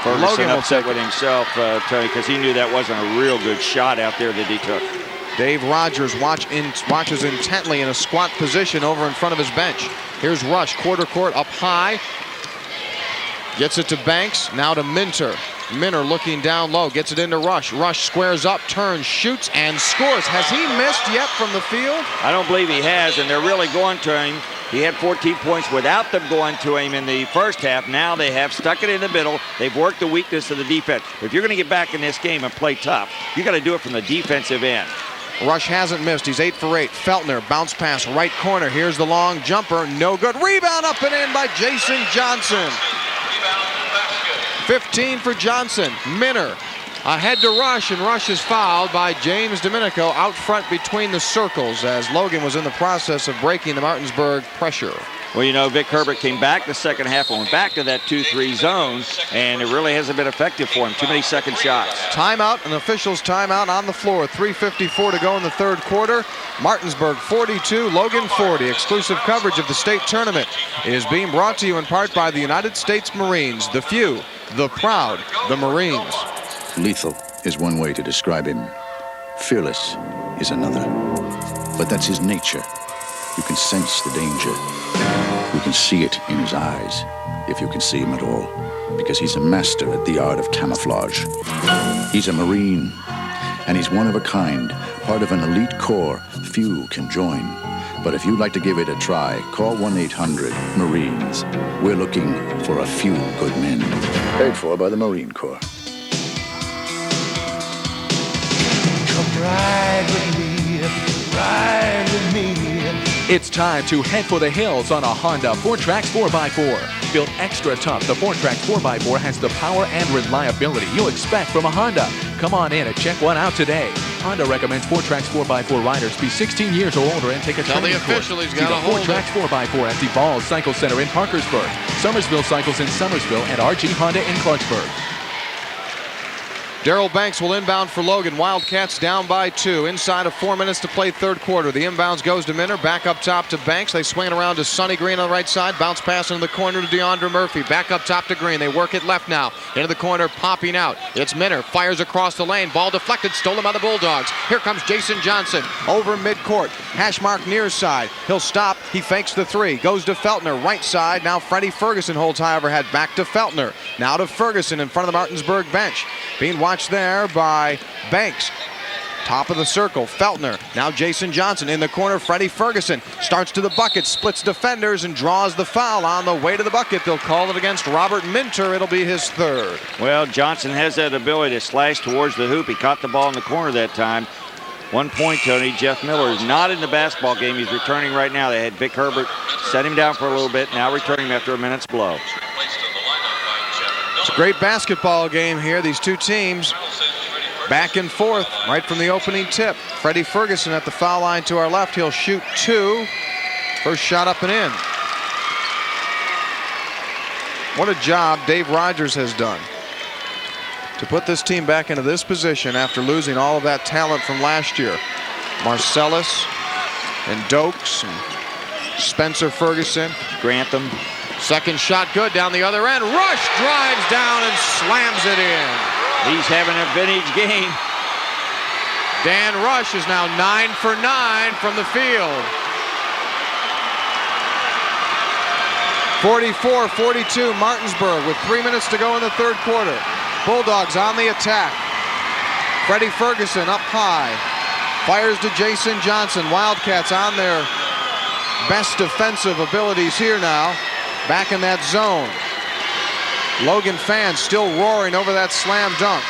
Ferguson Logan upset with himself, Tony, because he knew that wasn't a real good shot out there that he took. Dave Rogers watches intently in a squat position over in front of his bench. Here's Rush, quarter court, up high. Gets it to Banks, now to Minter. Minner looking down low, gets it into Rush. Rush squares up, turns, shoots, and scores. Has he missed yet from the field? I don't believe he has, and they're really going to him. He had 14 points without them going to him in the first half. Now they have stuck it in the middle. They've worked the weakness of the defense. If you're going to get back in this game and play tough, you got to do it from the defensive end. Rush hasn't missed. He's 8 for 8. Feltner, bounce pass, right corner. Here's the long jumper. No good. Rebound up and in by Jason Johnson. 15 for Johnson. Minner ahead to Rush, and Rush is fouled by James Domenico out front between the circles as Logan was in the process of breaking the Martinsburg pressure. Well, you know, Vic Herbert came back the second half and went back to that 2-3 zone, and it really hasn't been effective for him. Too many second shots. Timeout, an official's timeout on the floor. 3:54 to go in the third quarter. Martinsburg 42, Logan 40. Exclusive coverage of the state tournament is being brought to you in part by the United States Marines. The few, the proud, the Marines. Lethal is one way to describe him. Fearless is another. But that's his nature. You can sense the danger. You can see it in his eyes, if you can see him at all, because he's a master at the art of camouflage. He's a Marine, and he's one of a kind, part of an elite corps few can join. But if you'd like to give it a try, call 1-800-MARINES. We're looking for a few good men. Paid for by the Marine Corps. Come ride with me, ride with me. It's time to head for the hills on a Honda 4Trax 4x4. Built extra tough, the 4Trax 4x4 has the power and reliability you'll expect from a Honda. Come on in and check one out today. Honda recommends 4Trax 4x4 riders be 16 years or older and take a training course. See the 4Trax 4x4 at the Balls Cycle Center in Parkersburg, Summersville Cycles in Summersville, and RG Honda in Clarksburg. Daryl Banks will inbound for Logan. Wildcats down by 2. Inside of 4 minutes to play third quarter. The inbounds goes to Minner. Back up top to Banks. They swing it around to Sonny Green on the right side. Bounce pass into the corner to DeAndre Murphy. Back up top to Green. They work it left now. Into the corner, popping out. It's Minner. Fires across the lane. Ball deflected. Stolen by the Bulldogs. Here comes Jason Johnson. Over midcourt. Hash mark near side. He'll stop. He fakes the three. Goes to Feltner. Right side. Now Freddie Ferguson holds high overhead. Back to Feltner. Now to Ferguson in front of the Martinsburg bench. Being watched there by Banks. Top of the circle, Feltner. Now Jason Johnson in the corner. Freddie Ferguson starts to the bucket, splits defenders, and draws the foul on the way to the bucket. They'll call it against Robert Minter. It'll be his third. Well, Johnson has that ability to slash towards the hoop. He caught the ball in the corner that time. 1 point, Tony. Jeff Miller is not in the basketball game. He's returning right now. They had Vic Herbert set him down for a little bit, now returning him after a minute's blow. It's a great basketball game here. These two teams back and forth right from the opening tip. Freddie Ferguson at the foul line to our left. He'll shoot 2. First shot up and in. What a job Dave Rogers has done to put this team back into this position after losing all of that talent from last year. Marcellus and Dokes and Spencer Ferguson. Grantham. Second shot good down the other end. Rush drives down and slams it in. He's having a vintage game. Dan Rush is now 9 for 9 from the field. 44-42 Martinsburg with 3 minutes to go in the third quarter. Bulldogs on the attack. Freddie Ferguson up high. Fires to Jason Johnson. Wildcats on their best defensive abilities here now. Back in that zone. Logan fans still roaring over that slam dunk.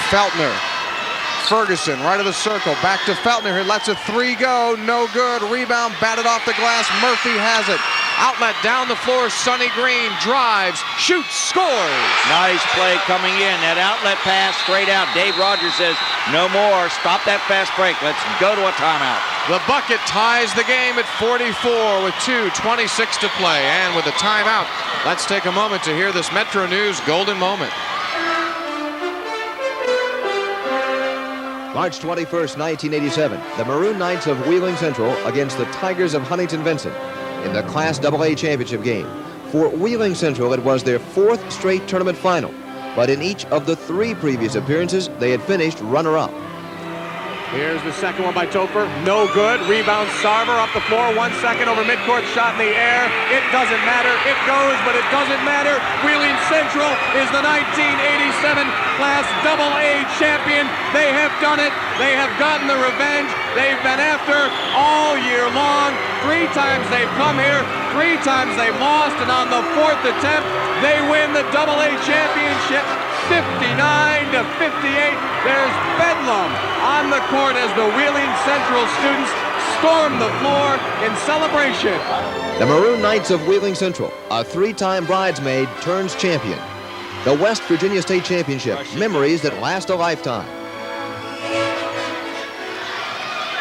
Feltner. Ferguson right of the circle. Back to Feltner. He lets a 3 go. No good. Rebound batted off the glass. Murphy has it. Outlet down the floor. Sonny Green drives, shoots, scores. Nice play coming in. That outlet pass straight out. Dave Rogers says, no more. Stop that fast break. Let's go to a timeout. The bucket ties the game at 44 with 2:26 to play. And with a timeout, let's take a moment to hear this Metro News golden moment. March 21st, 1987, the Maroon Knights of Wheeling Central against the Tigers of Huntington-Vincent in the Class AA championship game. For Wheeling Central, it was their 4th straight tournament final, but in each of the 3 previous appearances, they had finished runner-up. Here's the second one by Topher. No good. Rebound Sarver up the floor. 1 second over midcourt. Shot in the air. It doesn't matter. It goes, but it doesn't matter. Wheeling Central is the 1987 Class AA champion. They have done it. They have gotten the revenge they've been after all year long. 3 times they've come here. 3 times they've lost. And on the 4th attempt, they win the AA championship. 59-58. There's bedlam on the court as the Wheeling Central students storm the floor in celebration. The Maroon Knights of Wheeling Central, a 3-time bridesmaid, turns champion. The West Virginia State Championship, memories that last a lifetime.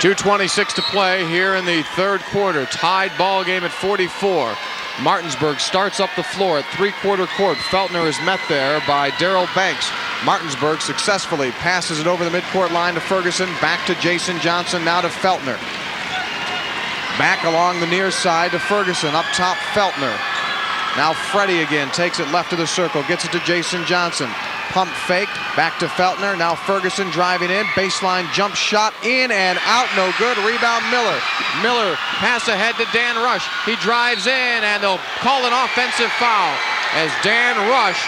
2:26 to play here in the third quarter. Tied ball game at 44. Martinsburg starts up the floor at 3/4 court. Feltner is met there by Darrell Banks. Martinsburg successfully passes it over the midcourt line to Ferguson. Back to Jason Johnson, now to Feltner. Back along the near side to Ferguson. Up top, Feltner. Now Freddie again takes it left of the circle. Gets it to Jason Johnson. Pump fake. Back to Feltner. Now Ferguson driving in. Baseline jump shot in and out. No good. Rebound Miller. Miller pass ahead to Dan Rush. He drives in and they'll call an offensive foul as Dan Rush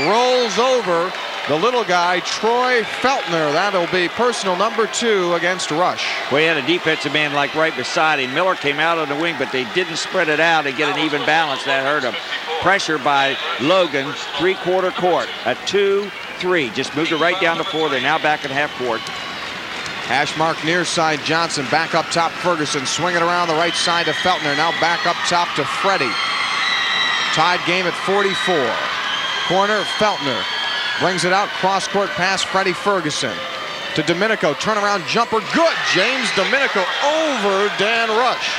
rolls over the little guy, Troy Feltner. That'll be personal number 2 against Rush. Well, he had a defensive man like right beside him. Miller came out on the wing, but they didn't spread it out and get an even balance. That hurt him. Pressure by Logan, 3/4 court. A 2-3. Just moved it right down the floor. They're now back in half court. Hash mark near side Johnson. Back up top Ferguson. Swinging around the right side to Feltner. Now back up top to Freddie. Tied game at 44. Corner Feltner. Brings it out, cross-court pass, Freddie Ferguson. To Domenico, turnaround jumper, good! James Domenico over Dan Rush.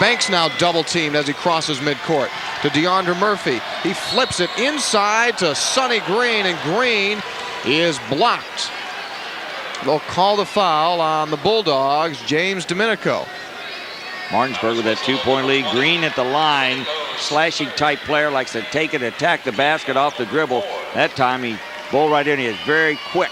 Banks now double-teamed as he crosses midcourt. To DeAndre Murphy, he flips it inside to Sonny Green, and Green is blocked. They'll call the foul on the Bulldogs, James Domenico. Martinsburg with that 2-point lead. Green at the line. Slashing type player, likes to take and attack the basket off the dribble. That time he bowled right in. He is very quick.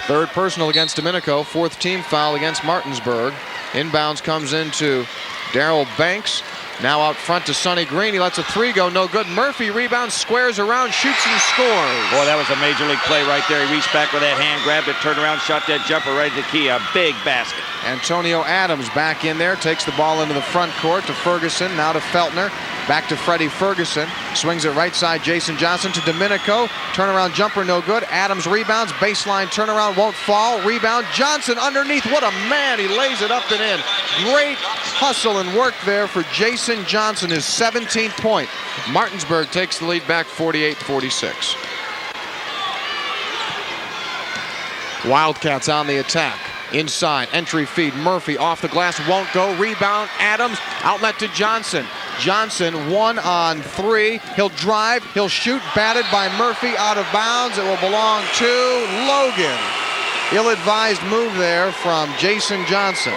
Third personal against Domenico. 4th team foul against Martinsburg. Inbounds comes into Darrell Banks. Now out front to Sonny Green. He lets a three go, no good. Murphy rebounds, squares around, shoots and scores. Boy, that was a major league play right there. He reached back with that hand, grabbed it, turned around, shot that jumper right at the key. A big basket. Antonio Adams back in there, takes the ball into the front court to Ferguson, now to Feltner. Back to Freddie Ferguson. Swings it right side, Jason Johnson to Domenico. Turnaround jumper, no good. Adams rebounds, baseline turnaround, won't fall. Rebound, Johnson underneath. What a man. He lays it up and in. Great hustle and work there for Jason Johnson, his 17th point. Martinsburg takes the lead back 48-46. Wildcats on the attack. Inside, entry feed, Murphy off the glass, won't go. Rebound, Adams, outlet to Johnson. Johnson 1-on-3. He'll drive, he'll shoot, batted by Murphy, out of bounds. It will belong to Logan. Ill-advised move there from Jason Johnson.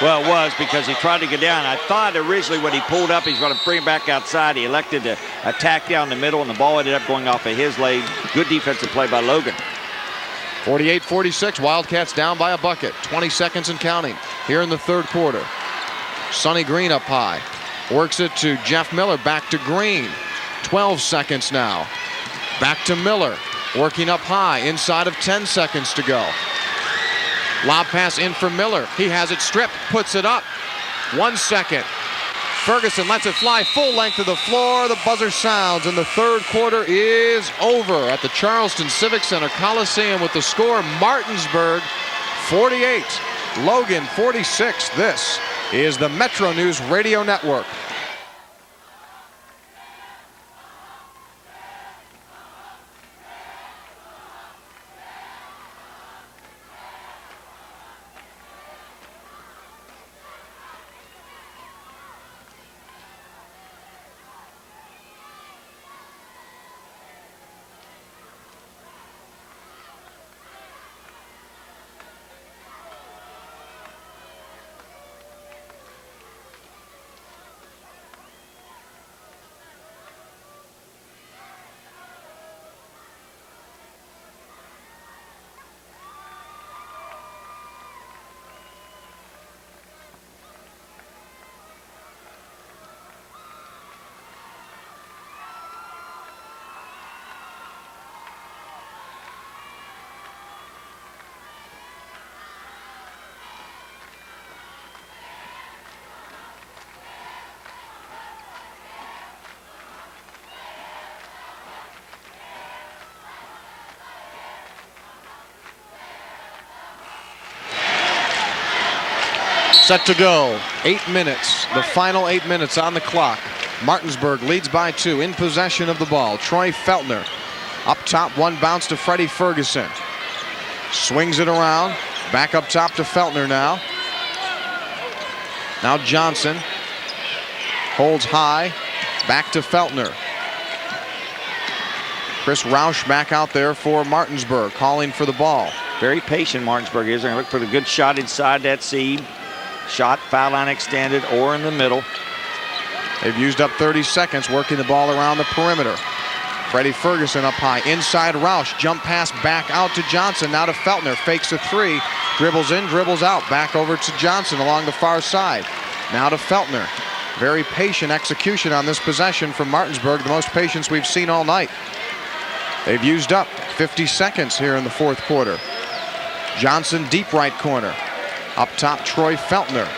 Well, it was because he tried to get down. I thought originally when he pulled up, he's going to bring it back outside. He elected to attack down the middle, and the ball ended up going off of his leg. Good defensive play by Logan. 48-46, Wildcats down by a bucket. 20 seconds and counting here in the third quarter. Sonny Green up high. Works it to Jeff Miller, back to Green. 12 seconds now. Back to Miller, working up high, inside of 10 seconds to go. Lob pass in for Miller. He has it stripped, puts it up. 1 second. Ferguson lets it fly full length of the floor. The buzzer sounds, and the third quarter is over at the Charleston Civic Center Coliseum with the score Martinsburg 48, Logan 46. This is the MetroNews Radio Network. Set to go. 8 minutes. The final 8 minutes on the clock. Martinsburg leads by 2. In possession of the ball. Troy Feltner. Up top, one bounce to Freddie Ferguson. Swings it around. Back up top to Feltner now. Now Johnson. Holds high. Back to Feltner. Chris Roush back out there for Martinsburg, calling for the ball. Very patient Martinsburg is. They're going to look for the good shot inside that seam. Shot, foul line extended, or in the middle. They've used up 30 seconds working the ball around the perimeter. Freddie Ferguson up high. Inside Roush. Jump pass back out to Johnson. Now to Feltner. Fakes a three. Dribbles in, dribbles out. Back over to Johnson along the far side. Now to Feltner. Very patient execution on this possession from Martinsburg. The most patience we've seen all night. They've used up 50 seconds here in the fourth quarter. Johnson deep right corner. Up top, Troy Feltner.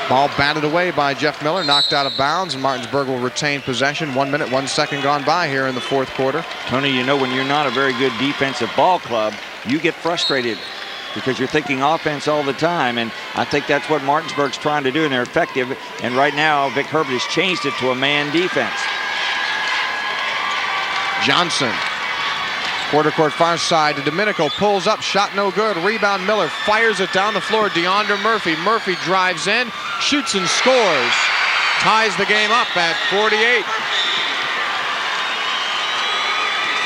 Ball batted away by Jeff Miller, knocked out of bounds, and Martinsburg will retain possession. 1 minute, 1 second gone by here in the fourth quarter. Tony, you know when you're not a very good defensive ball club, you get frustrated because you're thinking offense all the time, and I think that's what Martinsburg's trying to do, and they're effective. And right now, Vic Herbert has changed it to a man defense. Johnson. Quarter court far side to Domenico, pulls up, shot no good. Rebound Miller, fires it down the floor. DeAndre Murphy. Murphy drives in, shoots and scores. Ties the game up at 48.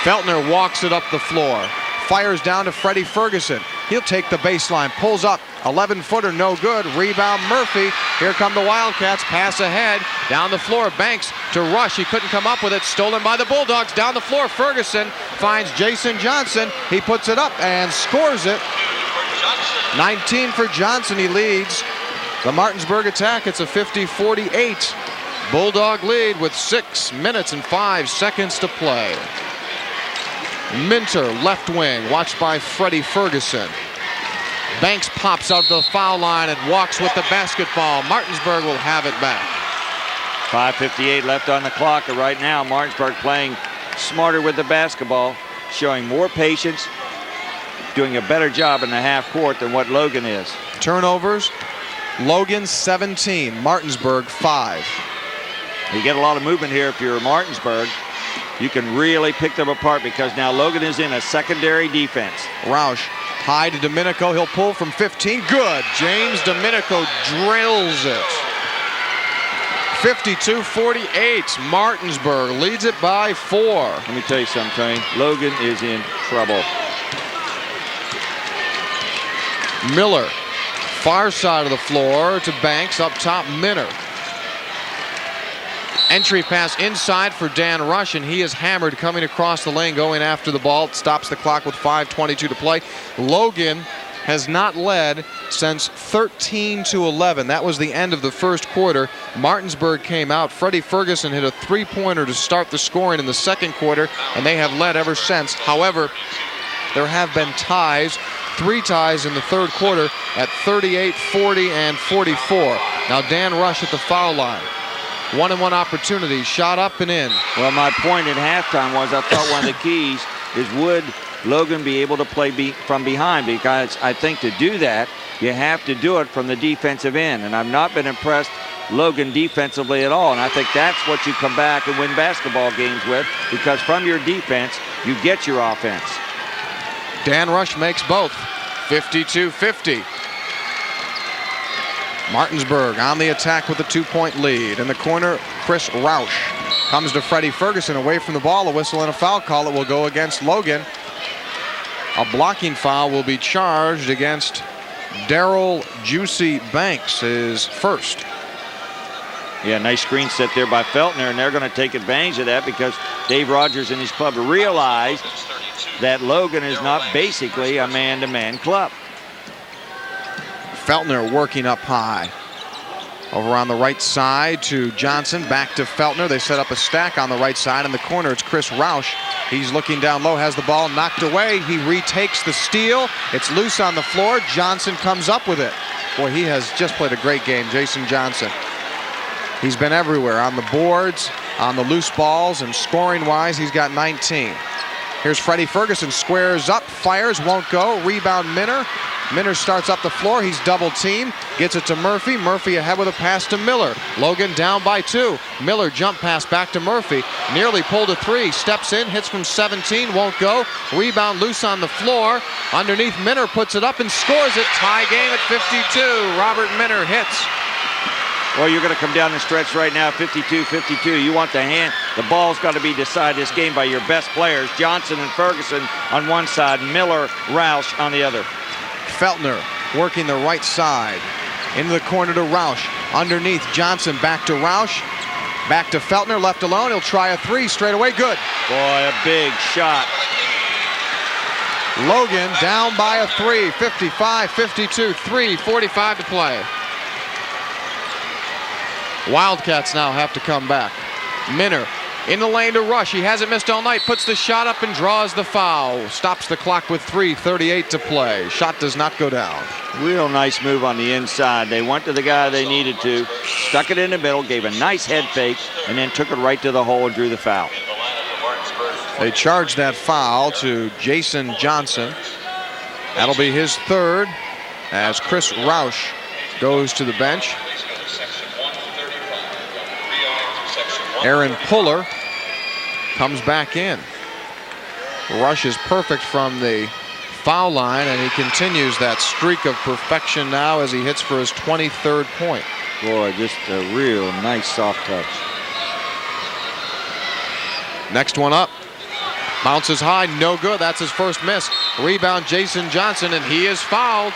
Feltner walks it up the floor. Fires down to Freddie Ferguson. He'll take the baseline, pulls up, 11-footer, no good. Rebound Murphy. Here come the Wildcats. Pass ahead, down the floor. Banks to Rush. He couldn't come up with it. Stolen by the Bulldogs. Down the floor, Ferguson finds Jason Johnson. He puts it up and scores it. 19 for Johnson. He leads the Martinsburg attack. It's a 50-48 Bulldog lead with 6 minutes and 5 seconds to play. Minter, left wing, watched by Freddie Ferguson. Banks pops out to the foul line and walks with the basketball. Martinsburg will have it back. 5:58 left on the clock. And right now, Martinsburg playing smarter with the basketball, showing more patience, doing a better job in the half court than what Logan is. Turnovers, Logan 17, Martinsburg 5. You get a lot of movement here if you're Martinsburg. You can really pick them apart because now Logan is in a secondary defense. Roush high to Domenico. He'll pull from 15. Good. James Domenico drills it. 52-48. Martinsburg leads it by 4. Let me tell you something, Tony. Logan is in trouble. Miller, far side of the floor to Banks. Up top, Minter. Entry pass inside for Dan Rush, and he is hammered coming across the lane, going after the ball. It stops the clock with 5:22 to play. Logan has not led since 13-11. That was the end of the first quarter. Martinsburg came out. Freddie Ferguson hit a three-pointer to start the scoring in the second quarter, and they have led ever since. However, there have been ties, 3 ties in the third quarter at 38, 40, and 44. Now Dan Rush at the foul line. 1-and-1 opportunity, shot up and in. Well, my point at halftime was I thought one of the keys is would Logan be able to play from behind, because I think to do that, you have to do it from the defensive end. And I've not been impressed Logan defensively at all. And I think that's what you come back and win basketball games with, because from your defense, you get your offense. Dan Rush makes both. 52-50. Martinsburg on the attack with a 2-point lead. In the corner, Chris Roush comes to Freddie Ferguson away from the ball. A whistle and a foul call. It will go against Logan. A blocking foul will be charged against Daryl Juicy Banks, his first. Yeah, nice screen set there by Feltner, and they're going to take advantage of that because Dave Rogers and his club realized that Logan is not basically a man-to-man club. Feltner working up high. Over on the right side to Johnson, back to Feltner. They set up a stack on the right side. In the corner, it's Chris Roush. He's looking down low, has the ball knocked away. He retakes the steal. It's loose on the floor. Johnson comes up with it. Boy, he has just played a great game, Jason Johnson. He's been everywhere, on the boards, on the loose balls, and scoring-wise, he's got 19. Here's Freddie Ferguson, squares up, fires, won't go. Rebound Minter. Minter starts up the floor. He's double-teamed. Gets it to Murphy. Murphy ahead with a pass to Miller. Logan down by 2. Miller jump pass back to Murphy. Nearly pulled a 3. Steps in, hits from 17, won't go. Rebound loose on the floor. Underneath, Minter puts it up and scores it. Tie game at 52. Robert Minter hits. Well, you're going to come down the stretch right now, 52-52. You want the hand. The ball's got to be decided this game by your best players. Johnson and Ferguson on one side, Miller, Roush on the other. Feltner working the right side. Into the corner to Roush. Underneath, Johnson back to Roush. Back to Feltner, left alone. He'll try a 3 straight away. Good. Boy, a big shot. Logan down by a 3. 55-52. 3:45 to play. Wildcats now have to come back. Minter in the lane to Rush. He hasn't missed all night. Puts the shot up and draws the foul. Stops the clock with 3:38 to play. Shot does not go down. Real nice move on the inside. They went to the guy they needed to. Stuck it in the middle. Gave a nice head fake. And then took it right to the hole and drew the foul. They charged that foul to Jason Johnson. That'll be his 3rd as Chris Roush goes to the bench. Aaron Puller comes back in. Rush is perfect from the foul line, and he continues that streak of perfection now as he hits for his 23rd point. Boy, just a real nice soft touch. Next one up. Bounces high, no good. That's his first miss. Rebound, Jason Johnson, and he is fouled.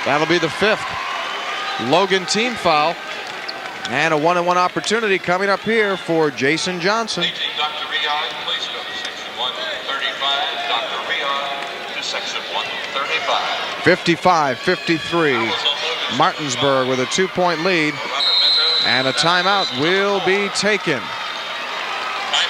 That'll be the 5th Logan team foul. And a 1-on-1 opportunity coming up here for Jason Johnson. Dr. Riyad, please go to section 135. Dr. Riyad to section 135. 55-53. Martinsburg with a 2-point lead. And a timeout will be taken.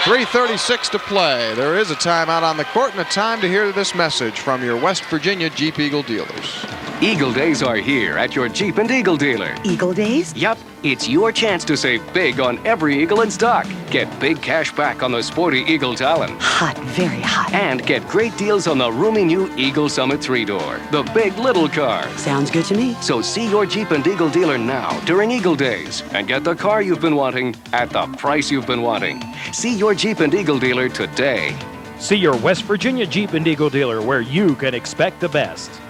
3:36 to play. There is a timeout on the court and a time to hear this message from your West Virginia Jeep Eagle dealers. Eagle Days are here at your Jeep and Eagle dealer. Eagle Days? Yep, it's your chance to save big on every Eagle in stock. Get big cash back on the sporty Eagle Talon. Hot, very hot. And get great deals on the roomy new Eagle Summit 3-door, the big little car. Sounds good to me. So see your Jeep and Eagle dealer now during Eagle Days and get the car you've been wanting at the price you've been wanting. See your Jeep and Eagle dealer today. See your West Virginia Jeep and Eagle dealer where you can expect the best.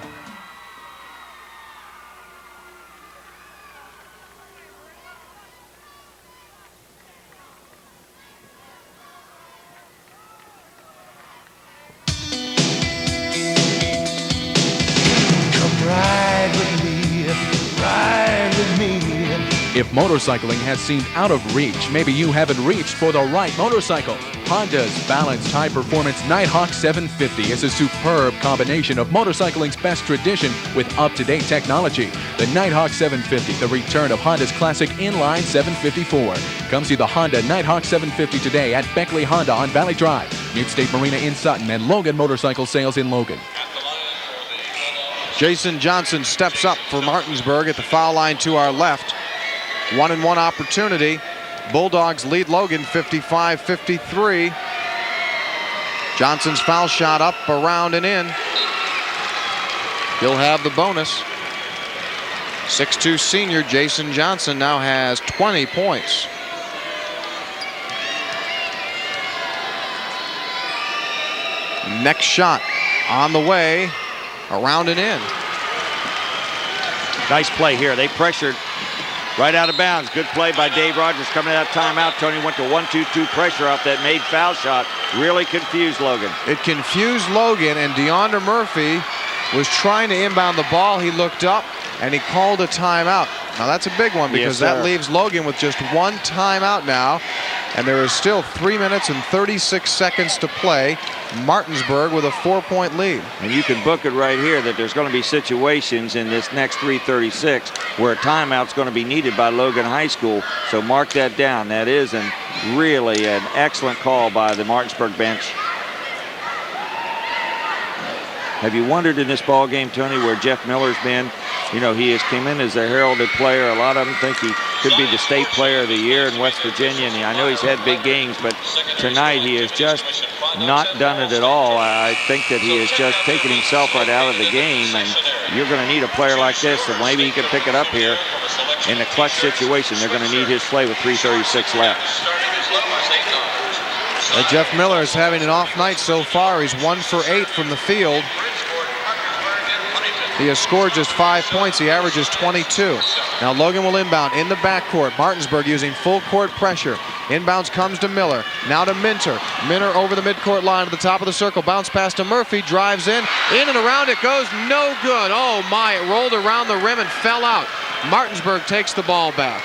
If motorcycling has seemed out of reach, maybe you haven't reached for the right motorcycle. Honda's balanced high-performance Nighthawk 750 is a superb combination of motorcycling's best tradition with up-to-date technology. The Nighthawk 750, the return of Honda's classic inline 754. Come see the Honda Nighthawk 750 today at Beckley Honda on Valley Drive, Mid-State Marina in Sutton, and Logan Motorcycle Sales in Logan. Jason Johnson steps up for Martinsburg at the foul line to our left. 1-and-1 opportunity. Bulldogs lead Logan 55-53. Johnson's foul shot up, around, and in. He'll have the bonus. 6'2" senior Jason Johnson now has 20 points. Next shot on the way, around and in. Nice play here. They pressured right out of bounds. Good play by Dave Rogers coming out of timeout. Tony went to 1-2-2 pressure off that made foul shot. Really confused Logan. It confused Logan, and DeAndre Murphy was trying to inbound the ball. He looked up and he called a timeout. Now that's a big one because that leaves Logan with just one timeout now, and there is still 3 minutes and 36 seconds to play. Martinsburg with a 4-point lead. And you can book it right here that there's going to be situations in this next 3:36 where a timeout's going to be needed by Logan High School. So mark that down. That is really an excellent call by the Martinsburg bench. Have you wondered in this ball game, Tony, where Jeff Miller's been? You know, he has came in as a heralded player. A lot of them think he could be the state player of the year in West Virginia. And I know he's had big games, but tonight he has just not done it at all. I think that he has just taken himself right out of the game, and you're going to need a player like this, and maybe he can pick it up here in a clutch situation. They're going to need his play with 3:36 left. Jeff Miller is having an off night so far. He's 1 for 8 from the field. He has scored just 5 points. He averages 22. Now Logan will inbound in the backcourt. Martinsburg using full court pressure. Inbounds comes to Miller. Now to Minter. Minter over the midcourt line to the top of the circle. Bounce pass to Murphy. Drives in and around it goes. No good. Oh my, it rolled around the rim and fell out. Martinsburg takes the ball back.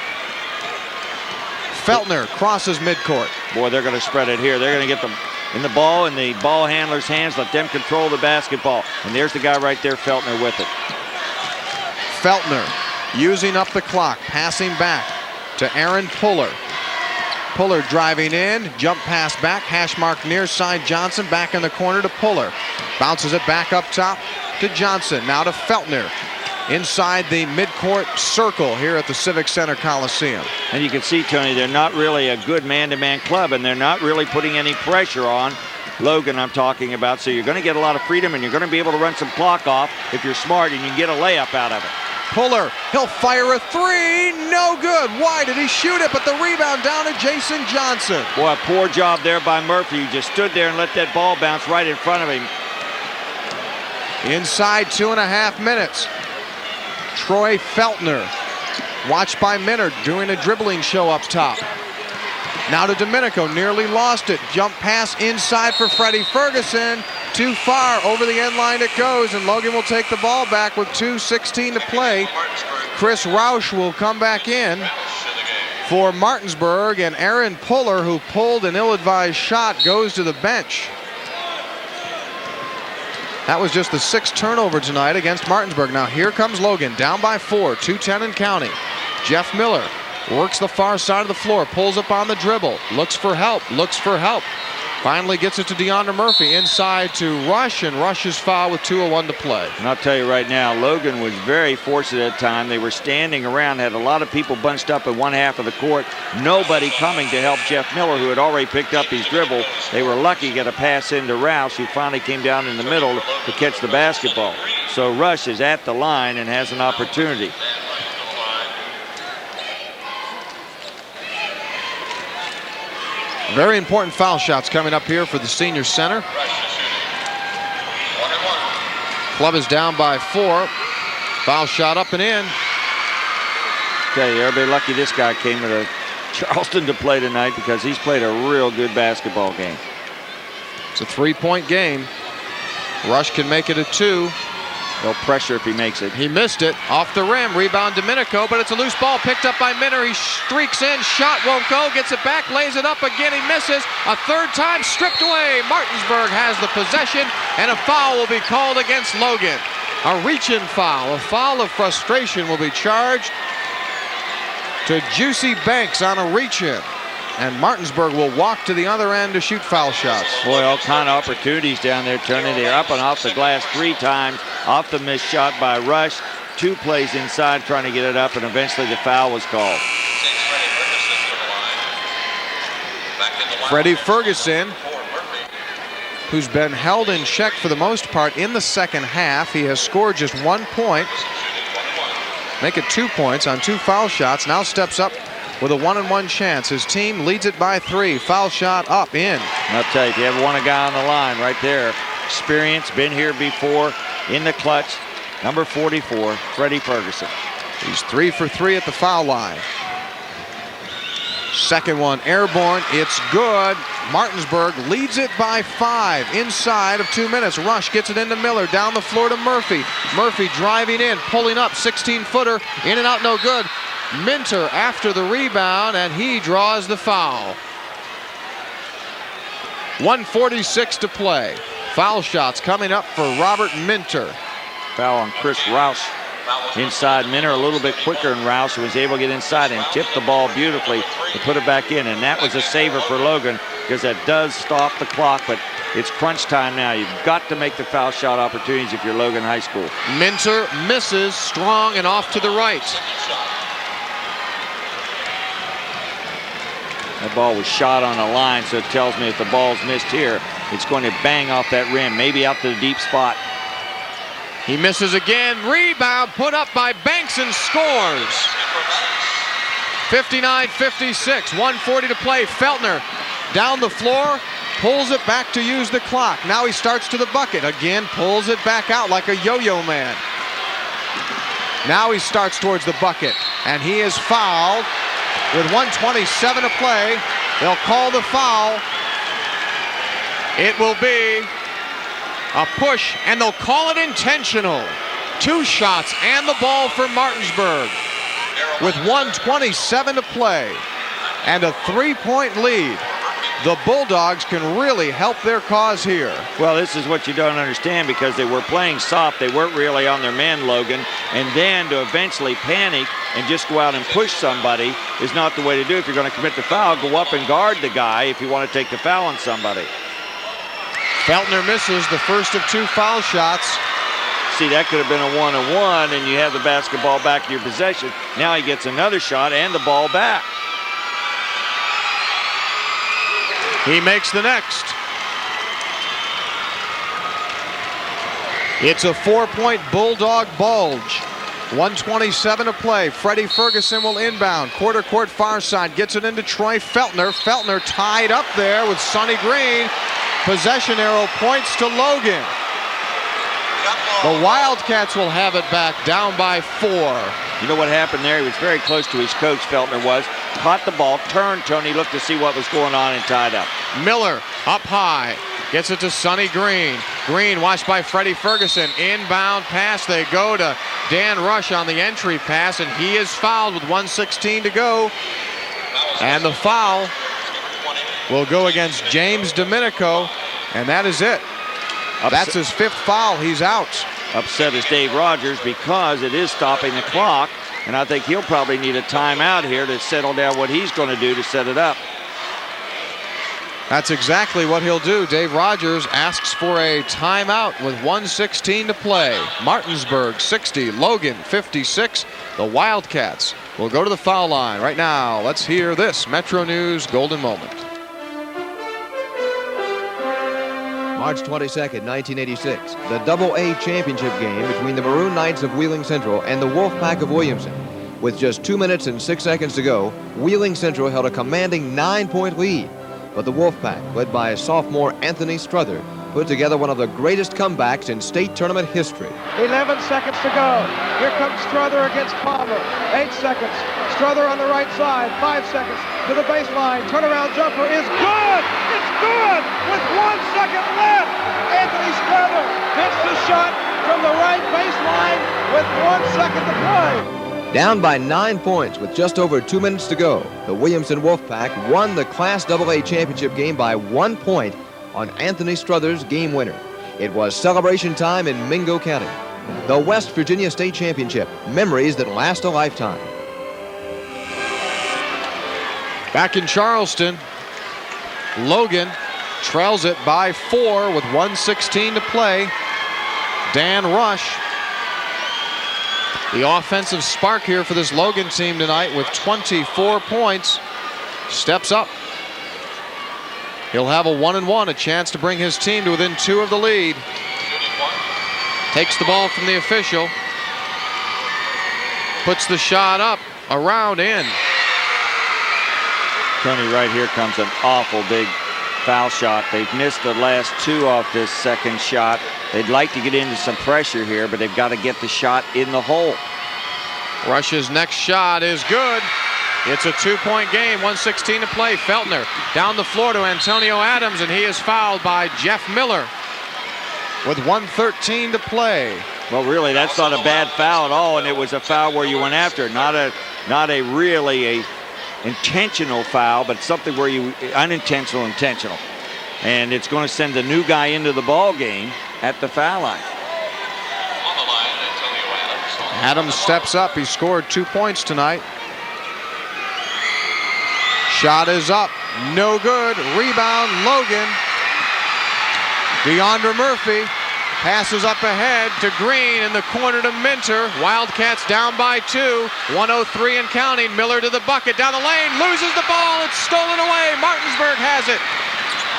Feltner crosses midcourt. Boy, they're going to spread it here. They're going to get them in the ball in the ball handler's hands. Let them control the basketball. And there's the guy right there, Feltner, with it. Feltner using up the clock, passing back to Aaron Puller. Puller driving in, jump pass back, hash mark near side Johnson, back in the corner to Puller. Bounces it back up top to Johnson. Now to Feltner. Inside the midcourt circle here at the Civic Center Coliseum. And you can see, Tony, they're not really a good man-to-man club, and they're not really putting any pressure on Logan, I'm talking about. So you're going to get a lot of freedom, and you're going to be able to run some clock off if you're smart, and you can get a layup out of it. Puller, he'll fire a three. No good. Why did he shoot it? But the rebound down to Jason Johnson. Boy, a poor job there by Murphy. He just stood there and let that ball bounce right in front of him. Inside 2.5 minutes. Troy Feltner, watched by Minter, doing a dribbling show up top. Now to Domenico, nearly lost it. Jump pass inside for Freddie Ferguson. Too far, over the end line it goes, and Logan will take the ball back with 2:16 to play. Chris Roush will come back in for Martinsburg, and Aaron Puller, who pulled an ill-advised shot, goes to the bench. That was just the 6th turnover tonight against Martinsburg. Now here comes Logan, down by 4, 2:10 and counting. Jeff Miller works the far side of the floor, pulls up on the dribble, looks for help. Finally gets it to DeAndre Murphy inside to Rush, and Rush is fouled with 2:01 to play. And I'll tell you right now, Logan was very fortunate at that time. They were standing around, had a lot of people bunched up in one half of the court. Nobody coming to help Jeff Miller, who had already picked up his dribble. They were lucky to get a pass into Rouse, who finally came down in the middle to catch the basketball. So Rush is at the line and has an opportunity. Very important foul shots coming up here for the senior center. Club is down by 4. Foul shot up and in. Tell you, everybody lucky this guy came to Charleston to play tonight, because he's played a real good basketball game. It's a 3-point game. Rush can make it a 2. They'll pressure if he makes it. He missed it. Off the rim. Rebound Domenico, but it's a loose ball picked up by Minter. He streaks in. Shot won't go. Gets it back. Lays it up again. He misses. A third time. Stripped away. Martinsburg has the possession, and a foul will be called against Logan. A reach-in foul. A foul of frustration will be charged to Juicy Banks on a reach-in. And Martinsburg will walk to the other end to shoot foul shots. Boy, all kind of opportunities down there, Tony. They're up and off the glass 3 times. Off the missed shot by Rush. 2 plays inside trying to get it up, and eventually the foul was called. Freddie Ferguson, who's been held in check for the most part in the second half. He has scored just 1 point. Make it 2 points on 2 foul shots. Now steps up with a 1-on-1 chance. His team leads it by 3. Foul shot up, in. I'll tell you, if you ever want a guy on the line right there, experience, been here before, in the clutch, number 44, Freddie Ferguson. He's 3 for 3 at the foul line. Second one airborne. It's good. Martinsburg leads it by 5 inside of 2 minutes. Rush gets it into Miller. Down the floor to Murphy. Murphy driving in, pulling up, 16-footer. In and out, no good. Minter after the rebound, and he draws the foul. 1:46 to play. Foul shots coming up for Robert Minter. Foul on Chris Rouse. Inside, Minter a little bit quicker than Rouse, who was able to get inside and tip the ball beautifully to put it back in. And that was a saver for Logan, because that does stop the clock, but it's crunch time now. You've got to make the foul shot opportunities if you're Logan High School. Minter misses, strong and off to the right. That ball was shot on a line, so it tells me if the ball's missed here, it's going to bang off that rim, maybe out to the deep spot. He misses again. Rebound put up by Banks and scores. 59-56, 1:40 to play. Feltner down the floor, pulls it back to use the clock. Now he starts to the bucket. Again, pulls it back out like a yo-yo man. Now he starts towards the bucket, and he is fouled. With 1:27 to play, they'll call the foul. It will be a push, and they'll call it intentional. 2 shots and the ball for Martinsburg. With 1:27 to play and a 3-point lead, the Bulldogs can really help their cause here. Well, this is what you don't understand, because they were playing soft. They weren't really on their men, Logan. And then to eventually panic and just go out and push somebody is not the way to do it. If you're going to commit the foul, go up and guard the guy if you want to take the foul on somebody. Feltner misses the first of 2 foul shots. See, that could have been a 1-on-1, and you have the basketball back in your possession. Now he gets another shot and the ball back. He makes the next. It's a 4-point Bulldog bulge. 1:27 to play. Freddie Ferguson will inbound. Quarter court far side. Gets it into Troy Feltner. Feltner tied up there with Sonny Green. Possession arrow points to Logan. The Wildcats will have it back, down by 4. You know what happened there? He was very close to his coach, Feltner was. Caught the ball, turned, Tony, looked to see what was going on, and tied up. Miller up high. Gets it to Sonny Green. Green watched by Freddie Ferguson. Inbound pass. They go to Dan Rush on the entry pass, and he is fouled with 1:16 to go. And the foul will go against James Domenico, and that is it. That's his 5th foul. He's out. Upset is Dave Rogers because it is stopping the clock, and I think he'll probably need a timeout here to settle down what he's going to do to set it up. That's exactly what he'll do. Dave Rogers asks for a timeout with 1:16 to play. Martinsburg 60, Logan 56. The Wildcats will go to the foul line right now. Let's hear this Metro News Golden Moment. March 22nd, 1986, the Double-A championship game between the Maroon Knights of Wheeling Central and the Wolfpack of Williamson. With just 2 minutes and 6 seconds to go, Wheeling Central held a commanding 9-point lead. But the Wolfpack, led by sophomore Anthony Struther, put together one of the greatest comebacks in state tournament history. 11 seconds to go. Here comes Struther against Palmer. 8 seconds. Struther on the right side. 5 seconds to the baseline. Turnaround jumper is good. It's good with 1 second left. Anthony Struther hits the shot from the right baseline with 1 second to play. Down by 9 points with just over 2 minutes to go, the Williamson Wolfpack won the Class AA championship game by 1 point on Anthony Struther's game winner. It was celebration time in Mingo County. The West Virginia State Championship, memories that last a lifetime. Back in Charleston, Logan trails it by 4 with 1:16 to play. Dan Rush, the offensive spark here for this Logan team tonight with 24 points, steps up. He'll have a 1-and-1, a chance to bring his team to within 2 of the lead. Takes the ball from the official. Puts the shot up, around in. Tony, right here comes an awful big foul shot. They've missed the last 2 off this second shot. They'd like to get into some pressure here, but they've got to get the shot in the hole. Rush's next shot is good. It's a 2-point game, 1:16 to play. Feltner down the floor to Antonio Adams, and he is fouled by Jeff Miller with 1:13 to play. Well, really, that's not a bad foul at all, and it was a foul where you went after it. Not a really intentional foul, but something where you intentional. And it's going to send the new guy into the ball game at the foul line. Adams steps up. He scored 2 points tonight. Shot is up. No good. Rebound, Logan. DeAndre Murphy passes up ahead to Green in the corner to Minter. Wildcats down by 2. 1:03 and counting. Miller to the bucket. Down the lane. Loses the ball. It's stolen away. Martinsburg has it.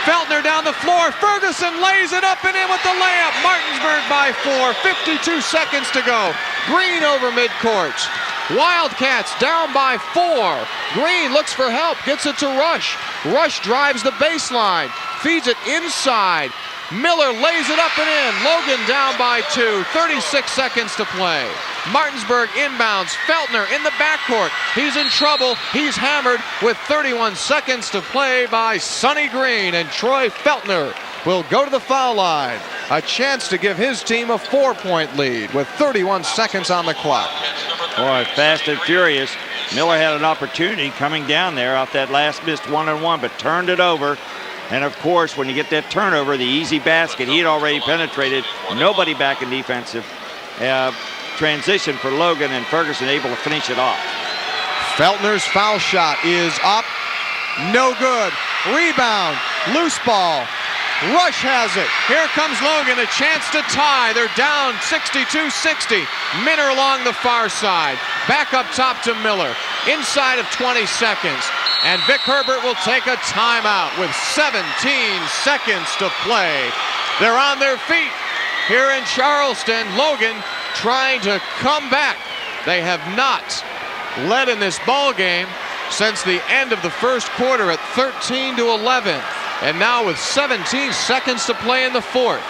Feltner down the floor. Ferguson lays it up and in with the layup. Martinsburg by 4. 52 seconds to go. Green over midcourt. Wildcats down by 4. Green looks for help. Gets it to Rush. Rush drives the baseline. Feeds it inside. Miller lays it up and in. Logan down by 2. 36 seconds to play. Martinsburg inbounds. Feltner in the backcourt. He's in trouble. He's hammered with 31 seconds to play by Sonny Green. And Troy Feltner will go to the foul line. A chance to give his team a 4-point lead with 31 seconds on the clock. Boy, fast and furious. Miller had an opportunity coming down there off that last missed 1-on-1, but turned it over. And of course, when you get that turnover, the easy basket, he had already penetrated. Nobody back in defensive. Transition for Logan, and Ferguson able to finish it off. Feltner's foul shot is up. No good. Rebound. Loose ball. Rush has it. Here comes Logan, a chance to tie. They're down 62-60. Minter along the far side. Back up top to Miller. Inside of 20 seconds. And Vic Herbert will take a timeout with 17 seconds to play. They're on their feet here in Charleston. Logan trying to come back. They have not led in this ball game since the end of the first quarter at 13-11. And now with 17 seconds to play in the fourth.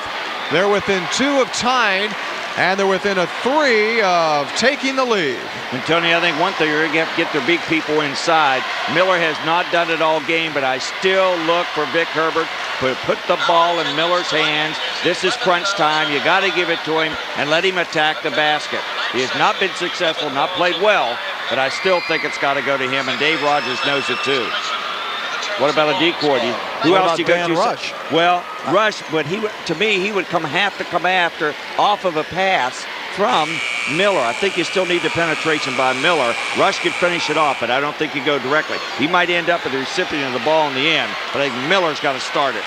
They're within 2 of tying, and they're within a 3 of taking the lead. And Tony, I think one thing, you're going to have to get their big people inside. Miller has not done it all game, but I still look for Vic Herbert to put the ball in Miller's hands. This is crunch time. You got to give it to him and let him attack the basket. He has not been successful, not played well, but I still think it's got to go to him, and Dave Rogers knows it too. What about a decoy? Who What else about do you go Dan to? Rush? Well, Rush, but to me, he would have to come after off of a pass from Miller. I think you still need the penetration by Miller. Rush could finish it off, but I don't think you go directly. He might end up with the recipient of the ball in the end, but I think Miller's got to start it.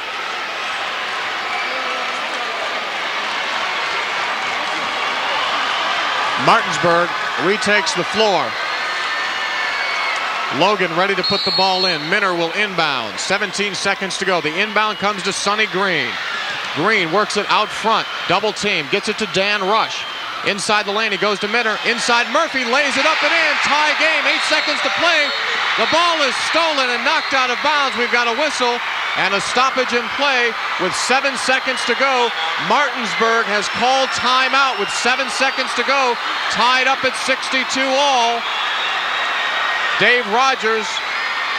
Martinsburg retakes the floor. Logan ready to put the ball in. Minner will inbound. 17 seconds to go. The inbound comes to Sonny Green. Green works it out front. Double team. Gets it to Dan Rush. Inside the lane, he goes to Minner. Inside Murphy, lays it up and in. Tie game, 8 seconds to play. The ball is stolen and knocked out of bounds. We've got a whistle and a stoppage in play with 7 seconds to go. Martinsburg has called timeout with 7 seconds to go. Tied up at 62 all. Dave Rogers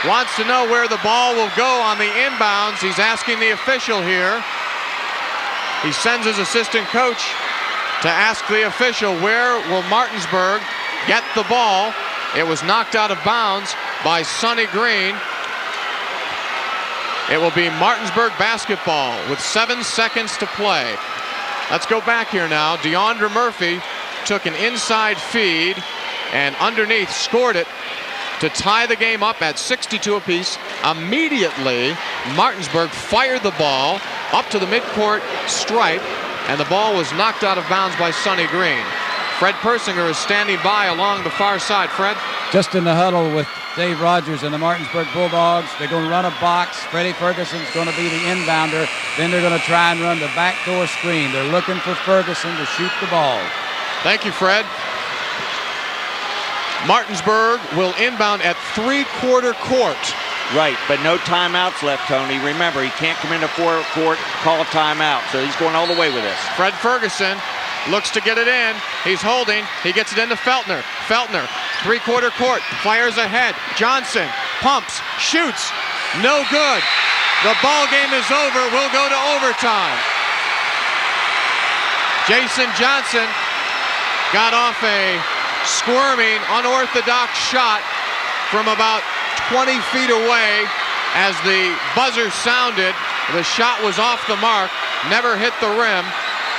wants to know where the ball will go on the inbounds. He's asking the official here. He sends his assistant coach to ask the official, where will Martinsburg get the ball? It was knocked out of bounds by Sonny Green. It will be Martinsburg basketball with 7 seconds to play. Let's go back here now. DeAndre Murphy took an inside feed and underneath scored it to tie the game up at 62 apiece. Immediately, Martinsburg fired the ball up to the midcourt stripe, and the ball was knocked out of bounds by Sonny Green. Fred Persinger is standing by along the far side. Fred? Just in the huddle with Dave Rogers and the Martinsburg Bulldogs. They're going to run a box. Freddie Ferguson's going to be the inbounder. Then they're going to try and run the backdoor screen. They're looking for Ferguson to shoot the ball. Thank you, Fred. Martinsburg will inbound at three-quarter court. Right, but no timeouts left, Tony. Remember, he can't come into forecourt, call a timeout, so he's going all the way with this. Fred Ferguson looks to get it in. He's holding. He gets it into Feltner. Feltner, three-quarter court, fires ahead. Johnson pumps, shoots. No good. The ball game is over. We'll go to overtime. Jason Johnson got off a squirming, unorthodox shot from about 20 feet away. As the buzzer sounded, the shot was off the mark, never hit the rim,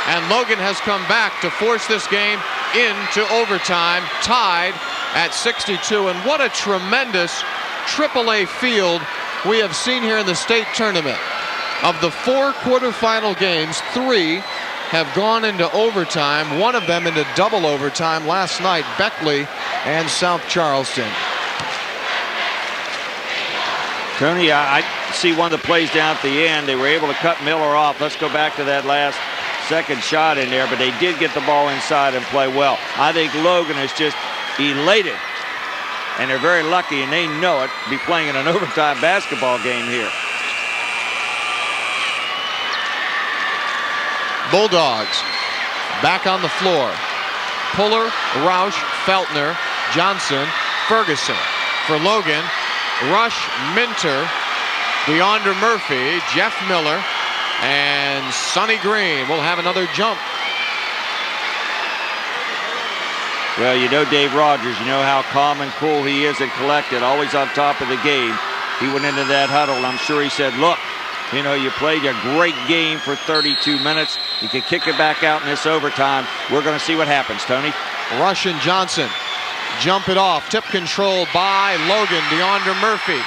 and Logan has come back to force this game into overtime, tied at 62. And what a tremendous AAA field we have seen here in the state tournament. Of the 4 quarterfinal games, 3 have gone into overtime, one of them into double overtime last night, Beckley and South Charleston. Tony, I see one of the plays down at the end. They were able to cut Miller off. Let's go back to that last second shot in there, but they did get the ball inside and play well. I think Logan is just elated, and they're very lucky, and they know it, to be playing in an overtime basketball game here. Bulldogs back on the floor. Puller, Roush, Feltner, Johnson, Ferguson. For Logan, Rush, Minter, DeAndre Murphy, Jeff Miller, and Sonny Green will have another jump. Well, you know Dave Rogers, you know how calm and cool he is and collected, always on top of the game. He went into that huddle, and I'm sure he said, look, you know, you played a great game for 32 minutes. You can kick it back out in this overtime. We're going to see what happens, Tony. Rush and Johnson jump it off. Tip controlled by Logan. DeAndre Murphy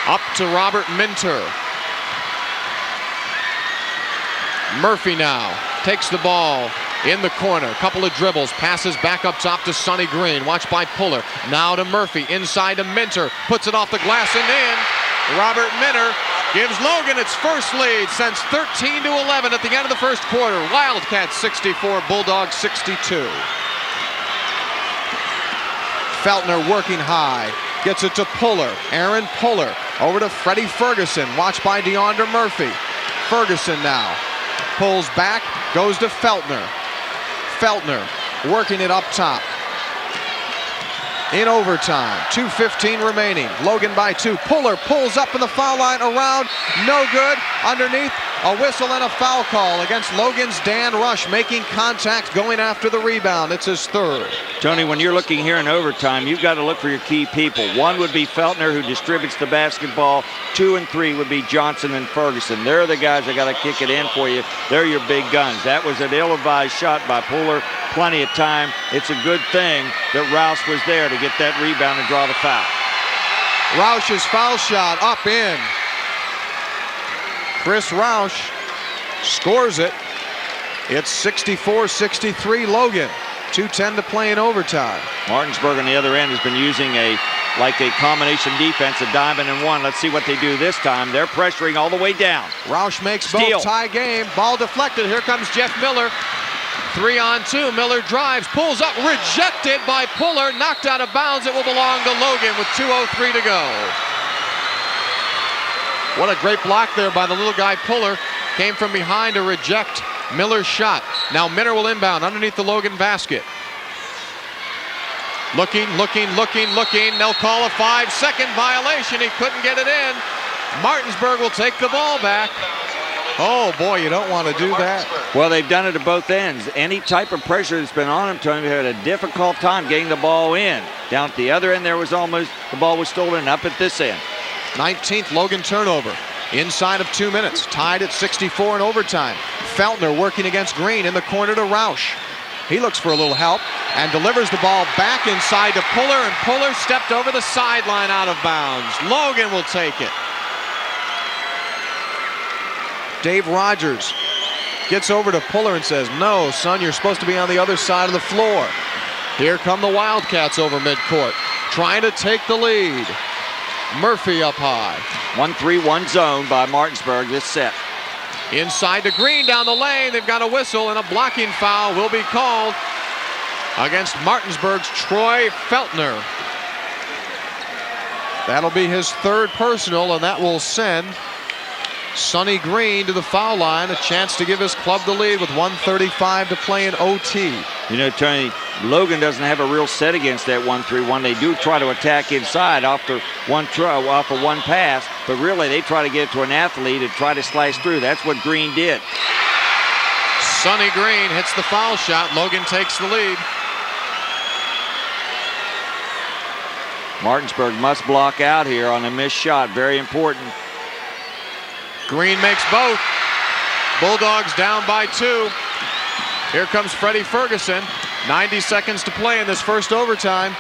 up to Robert Minter. Murphy now takes the ball in the corner. Couple of dribbles. Passes back up top to Sonny Green. Watched by Puller. Now to Murphy. Inside to Minter. Puts it off the glass and in. Robert Minter gives Logan its first lead since 13-11 at the end of the first quarter. Wildcats 64, Bulldogs 62. Feltner working high. Gets it to Puller. Aaron Puller over to Freddie Ferguson. Watched by DeAndre Murphy. Ferguson now pulls back, goes to Feltner. Feltner working it up top. In overtime, 2:15 remaining. Logan by 2. Puller pulls up in the foul line around. No good. Underneath. A whistle and a foul call against Logan's Dan Rush, making contact, going after the rebound. It's his third. Tony, when you're looking here in overtime, you've got to look for your key people. One would be Feltner, who distributes the basketball. 2 and 3 would be Johnson and Ferguson. They're the guys that got to kick it in for you. They're your big guns. That was an ill-advised shot by Puller. Plenty of time. It's a good thing that Rouse was there to get that rebound and draw the foul. Roush's foul shot up in. Chris Roush scores it. It's 64-63 Logan. 2:10 to play in overtime. Martinsburg on the other end has been using a combination defense, a diamond and one. Let's see what they do this time. They're pressuring all the way down. Roush makes Steal. both, tie game. Ball deflected. Here comes Jeff Miller. 3-on-2. Miller drives, pulls up, rejected by Puller, knocked out of bounds. It will belong to Logan with 2:03 to go. What a great block there by the little guy Puller. Came from behind to reject Miller's shot. Now Minner will inbound underneath the Logan basket. Looking. They'll call a 5-second violation. He couldn't get it in. Martinsburg will take the ball back. Oh boy, you don't want to do that. Well, they've done it at both ends. Any type of pressure that's been on them, Tony, had a difficult time getting the ball in. Down at the other end, the ball was stolen. Up at this end. 19th Logan turnover. Inside of 2 minutes. Tied at 64 in overtime. Feltner working against Green in the corner to Roush. He looks for a little help and delivers the ball back inside to Puller, and Puller stepped over the sideline out of bounds. Logan will take it. Dave Rogers gets over to Puller and says, "No, son, you're supposed to be on the other side of the floor." Here come the Wildcats over midcourt, trying to take the lead. Murphy up high. 1-3-1 zone by Martinsburg this set. Inside to Green down the lane. They've got a whistle, and a blocking foul will be called against Martinsburg's Troy Feltner. That'll be his third personal, and that will send Sonny Green to the foul line. A chance to give his club the lead with 1:35 to play in OT. You know, Tony, Logan doesn't have a real set against that 1-3-1. They do try to attack inside off of one pass, but really they try to get it to an athlete and try to slice through. That's what Green did. Sonny Green hits the foul shot. Logan takes the lead. Martinsburg must block out here on a missed shot. Very important. Green makes both. Bulldogs down by 2. Here comes Freddie Ferguson. 90 seconds to play in this first overtime.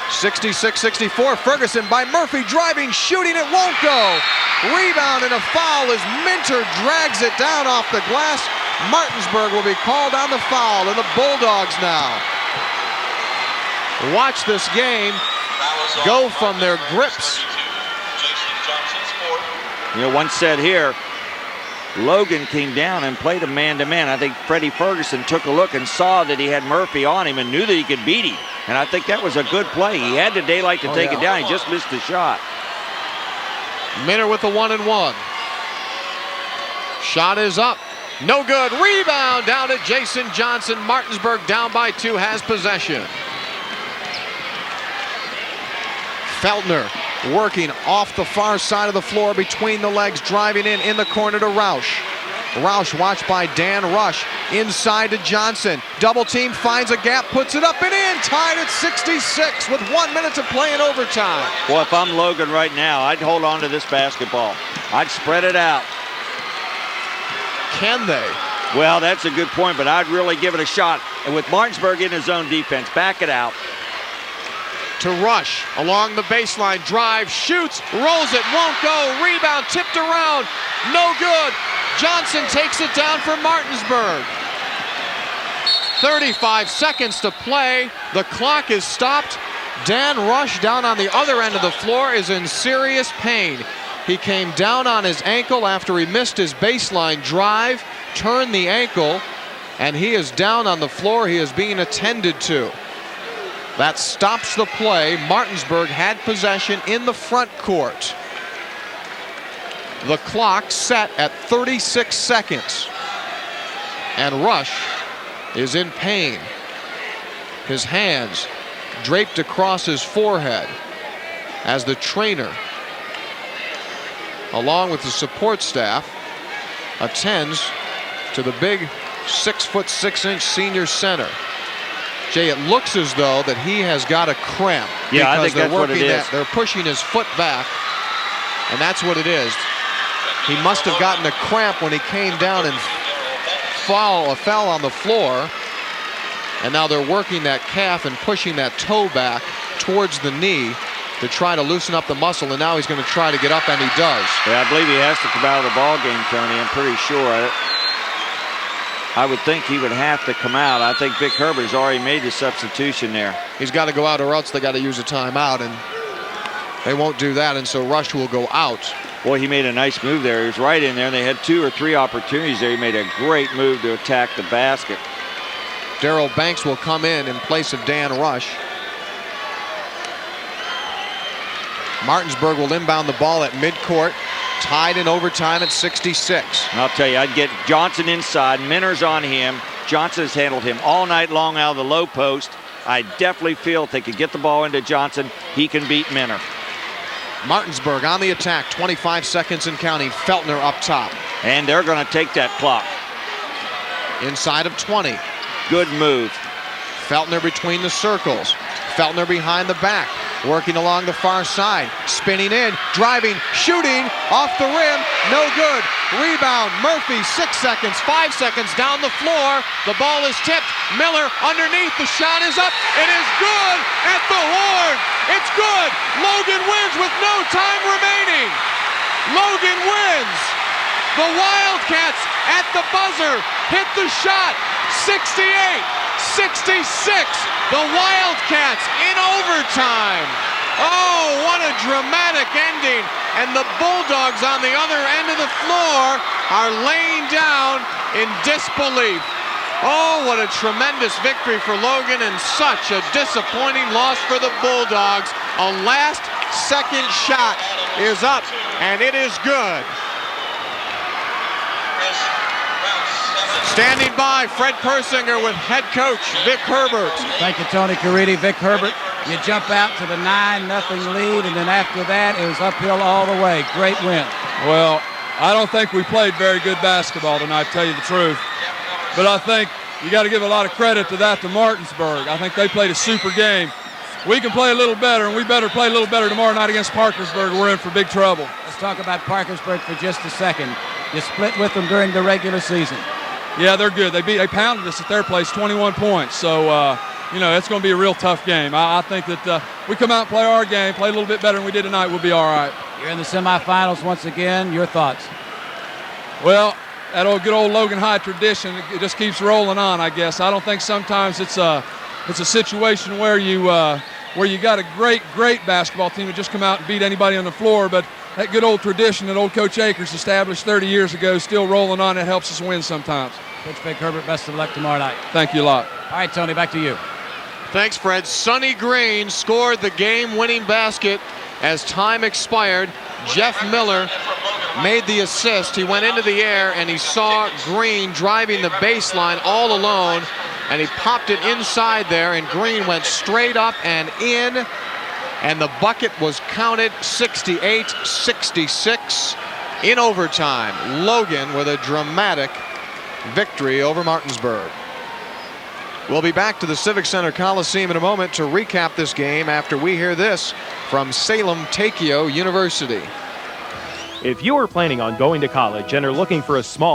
66-64. Ferguson by Murphy, driving, shooting, it won't go. Rebound and a foul as Minter drags it down off the glass. Martinsburg will be called on the foul, and the Bulldogs now watch this game go from their grips. You know, one set here, Logan came down and played a man-to-man. I think Freddie Ferguson took a look and saw that he had Murphy on him and knew that he could beat him. And I think that was a good play. He had the daylight to take it down. He just missed the shot. Minner with the 1-and-1. Shot is up. No good. Rebound down to Jason Johnson. Martinsburg down by 2, has possession. Feltner working off the far side of the floor between the legs, driving in the corner to Roush. Roush watched by Dan Rush. Inside to Johnson. Double team, finds a gap, puts it up and in. Tied at 66 with 1 minute to play in overtime. Well, if I'm Logan right now, I'd hold on to this basketball. I'd spread it out. Can they? Well, that's a good point, but I'd really give it a shot. And with Martinsburg in his zone defense, back it out. To Rush, along the baseline, drive, shoots, rolls it, won't go, rebound, tipped around, no good. Johnson takes it down for Martinsburg. 35 seconds to play. The clock is stopped. Dan Rush down on the other end of the floor is in serious pain. He came down on his ankle after he missed his baseline drive, turned the ankle, and he is down on the floor. He is being attended to. That stops the play. Martinsburg had possession in the front court. The clock set at 36 seconds. And Rush is in pain. His hands draped across his forehead as the trainer, along with the support staff, attends to the big 6'6" senior center. Jay, it looks as though that he has got a cramp. Yeah, I think that's what it is. They're pushing his foot back, and that's what it is. He must have gotten a cramp when he came down and fell on the floor. And now they're working that calf and pushing that toe back towards the knee to try to loosen up the muscle, and now he's going to try to get up, and he does. Yeah, I believe he has to come out of the ball game, Tony. I'm pretty sure. I would think he would have to come out. I think Vic Herbert has already made the substitution there. He's got to go out, or else they got to use a timeout, and they won't do that, and so Rush will go out. Boy, he made a nice move there. He was right in there, and they had 2 or 3 opportunities there. He made a great move to attack the basket. Daryl Banks will come in place of Dan Rush. Martinsburg will inbound the ball at midcourt, tied in overtime at 66. And I'll tell you, I'd get Johnson inside. Minner's on him. Johnson has handled him all night long out of the low post. I definitely feel if they could get the ball into Johnson, he can beat Minner. Martinsburg on the attack, 25 seconds and counting. Feltner up top. And they're going to take that clock. Inside of 20. Good move. Feltner between the circles. Feltner behind the back, working along the far side, spinning in, driving, shooting, off the rim, no good. Rebound, Murphy, 6 seconds, 5 seconds down the floor. The ball is tipped. Miller underneath, the shot is up. It is good at the horn. It's good. Logan wins with no time remaining. Logan wins. The Wildcats at the buzzer hit the shot. 68-66. The Wildcats in overtime. Oh, what a dramatic ending. And the Bulldogs on the other end of the floor are laying down in disbelief. Oh, what a tremendous victory for Logan and such a disappointing loss for the Bulldogs. A last-second shot is up, and it is good. Standing by, Fred Persinger with head coach Vic Herbert. Thank you, Tony Caridi. Vic Herbert, you jump out to the 9-0 lead, and then after that, it was uphill all the way. Great win. Well, I don't think we played very good basketball tonight, to tell you the truth. But I think you got to give a lot of credit to Martinsburg. I think they played a super game. We can play a little better, and we better play a little better tomorrow night against Parkersburg. We're in for big trouble. Let's talk about Parkersburg for just a second. You split with them during the regular season. Yeah, they're good. They pounded us at their place, 21 points. So, it's going to be a real tough game. I think that we come out and play our game, play a little bit better than we did tonight, we'll be all right. You're in the semifinals once again. Your thoughts? Well, that good old Logan High tradition, it just keeps rolling on, I guess. I don't think sometimes it's a situation where you got a great basketball team that just come out and beat anybody on the floor, but that good old tradition that old Coach Akers established 30 years ago is still rolling on. It helps us win sometimes. Coach Vic Herbert, best of luck tomorrow night. Thank you a lot. All right, Tony, back to you. Thanks, Fred. Sonny Green scored the game-winning basket as time expired. Jeff Miller made the assist. He went into the air, and he saw Green driving the baseline all alone, and he popped it inside there, and Green went straight up and in, and the bucket was counted 68-66 in overtime. Logan with a dramatic victory over Martinsburg. We'll be back to the Civic Center Coliseum in a moment to recap this game after we hear this from Salem Takeo University. If you are planning on going to college and are looking for a small